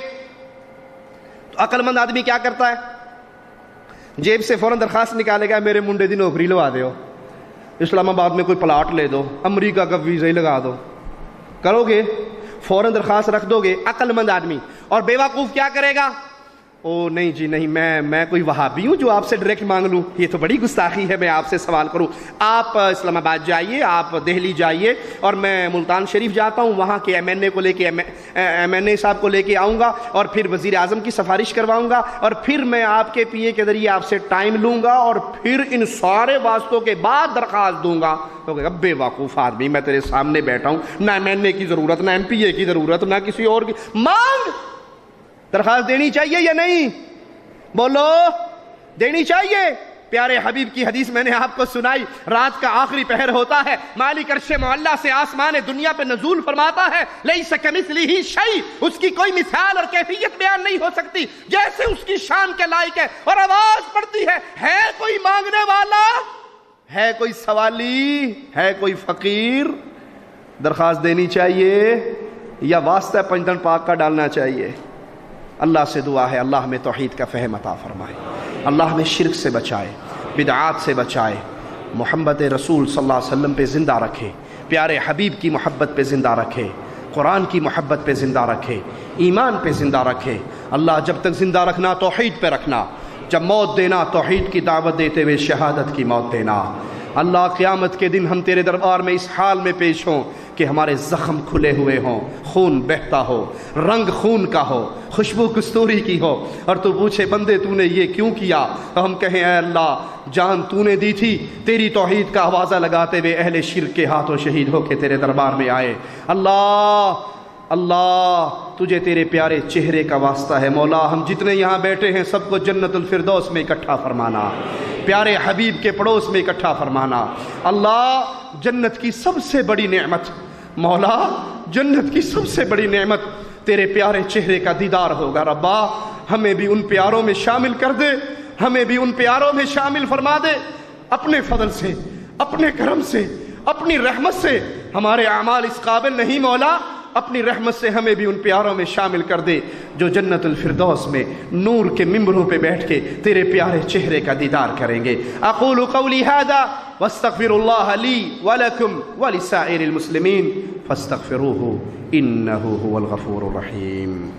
تو عقل مند آدمی کیا کرتا ہے؟ جیب سے فوراً درخواست نکالے گا، میرے منڈے دی نوکری لوا دیو، اسلام آباد میں کوئی پلاٹ لے دو، امریکہ کا ویزا ہی لگا دو، کرو گے؟ فوراً درخواست رکھ دو گے عقل مند آدمی۔ اور بیوقوف کیا کرے گا؟ او نہیں جی نہیں، میں کوئی وہابی ہوں جو آپ سے ڈائریکٹ مانگ لوں، یہ تو بڑی گستاخی ہے میں آپ سے سوال کروں، آپ اسلام آباد جائیے، آپ دہلی جائیے، اور میں ملتان شریف جاتا ہوں، وہاں کے ایم این اے کو لے کے ایم این اے صاحب کو لے کے آؤں گا، اور پھر وزیر اعظم کی سفارش کرواؤں گا، اور پھر میں آپ کے پی اے کے ذریعے آپ سے ٹائم لوں گا، اور پھر ان سارے واسطوں کے بعد درخواست دوں گا۔ تو کہ بے وقوف آدمی، میں تیرے سامنے بیٹھا ہوں، نہ ایم این اے کی ضرورت، نہ ایم پی اے کی ضرورت، نہ کسی اور کی، مانگ۔ درخواست دینی چاہیے یا نہیں؟ بولو، دینی چاہیے۔ پیارے حبیب کی حدیث میں نے آپ کو سنائی، رات کا آخری پہر ہوتا ہے، مالک عرش معلیٰ سے آسمان دنیا پہ نزول فرماتا ہے، لیس کمثلہ شیء، اس کی کوئی مثال اور کیفیت بیان نہیں ہو سکتی جیسے اس کی شان کے لائق ہے، اور آواز پڑتی ہے کوئی مانگنے والا، ہے کوئی سوالی، ہے کوئی فقیر؟ درخواست دینی چاہیے یا واسطہ پنجتن پاک کا ڈالنا چاہیے؟ اللہ سے دعا ہے اللہ ہمیں توحید کا فہم عطا فرمائے، اللہ ہمیں شرک سے بچائے، بدعات سے بچائے، محمد رسول صلی اللہ علیہ وسلم پہ زندہ رکھے، پیارے حبیب کی محبت پہ زندہ رکھے، قرآن کی محبت پہ زندہ رکھے، ایمان پہ زندہ رکھے۔ اللہ جب تک زندہ رکھنا توحید پہ رکھنا، جب موت دینا توحید کی دعوت دیتے ہوئے شہادت کی موت دینا۔ اللہ قیامت کے دن ہم تیرے دربار میں اس حال میں پیش ہوں کہ ہمارے زخم کھلے ہوئے ہوں، خون بہتا ہو، رنگ خون کا ہو، خوشبو کستوری کی ہو، اور تو پوچھے بندے تو نے یہ کیوں کیا؟ تو ہم کہیں اے اللہ جان تو نے دی تھی، تیری توحید کا آوازہ لگاتے ہوئے اہل شرک کے ہاتھوں شہید ہو کے تیرے دربار میں آئے۔ اللہ تجھے تیرے پیارے چہرے کا واسطہ ہے مولا، ہم جتنے یہاں بیٹھے ہیں سب کو جنت الفردوس میں اکٹھا فرمانا، پیارے حبیب کے پڑوس میں اکٹھا فرمانا۔ اللہ جنت کی سب سے بڑی نعمت، مولا جنت کی سب سے بڑی نعمت تیرے پیارے چہرے کا دیدار ہوگا۔ ربا ہمیں بھی ان پیاروں میں شامل کر دے، ہمیں بھی ان پیاروں میں شامل فرما دے، اپنے فضل سے، اپنے کرم سے، اپنی رحمت سے۔ ہمارے اعمال اس قابل نہیں مولا، اپنی رحمت سے ہمیں بھی ان پیاروں میں شامل کر دے جو جنت الفردوس میں نور کے ممبروں پہ بیٹھ کے تیرے پیارے چہرے کا دیدار کریں گے. اقول قولی ھذا واستغفر اللہ لی ولکم ولسائر المسلمین فاستغفروہ انہ هو الغفور الرحیم.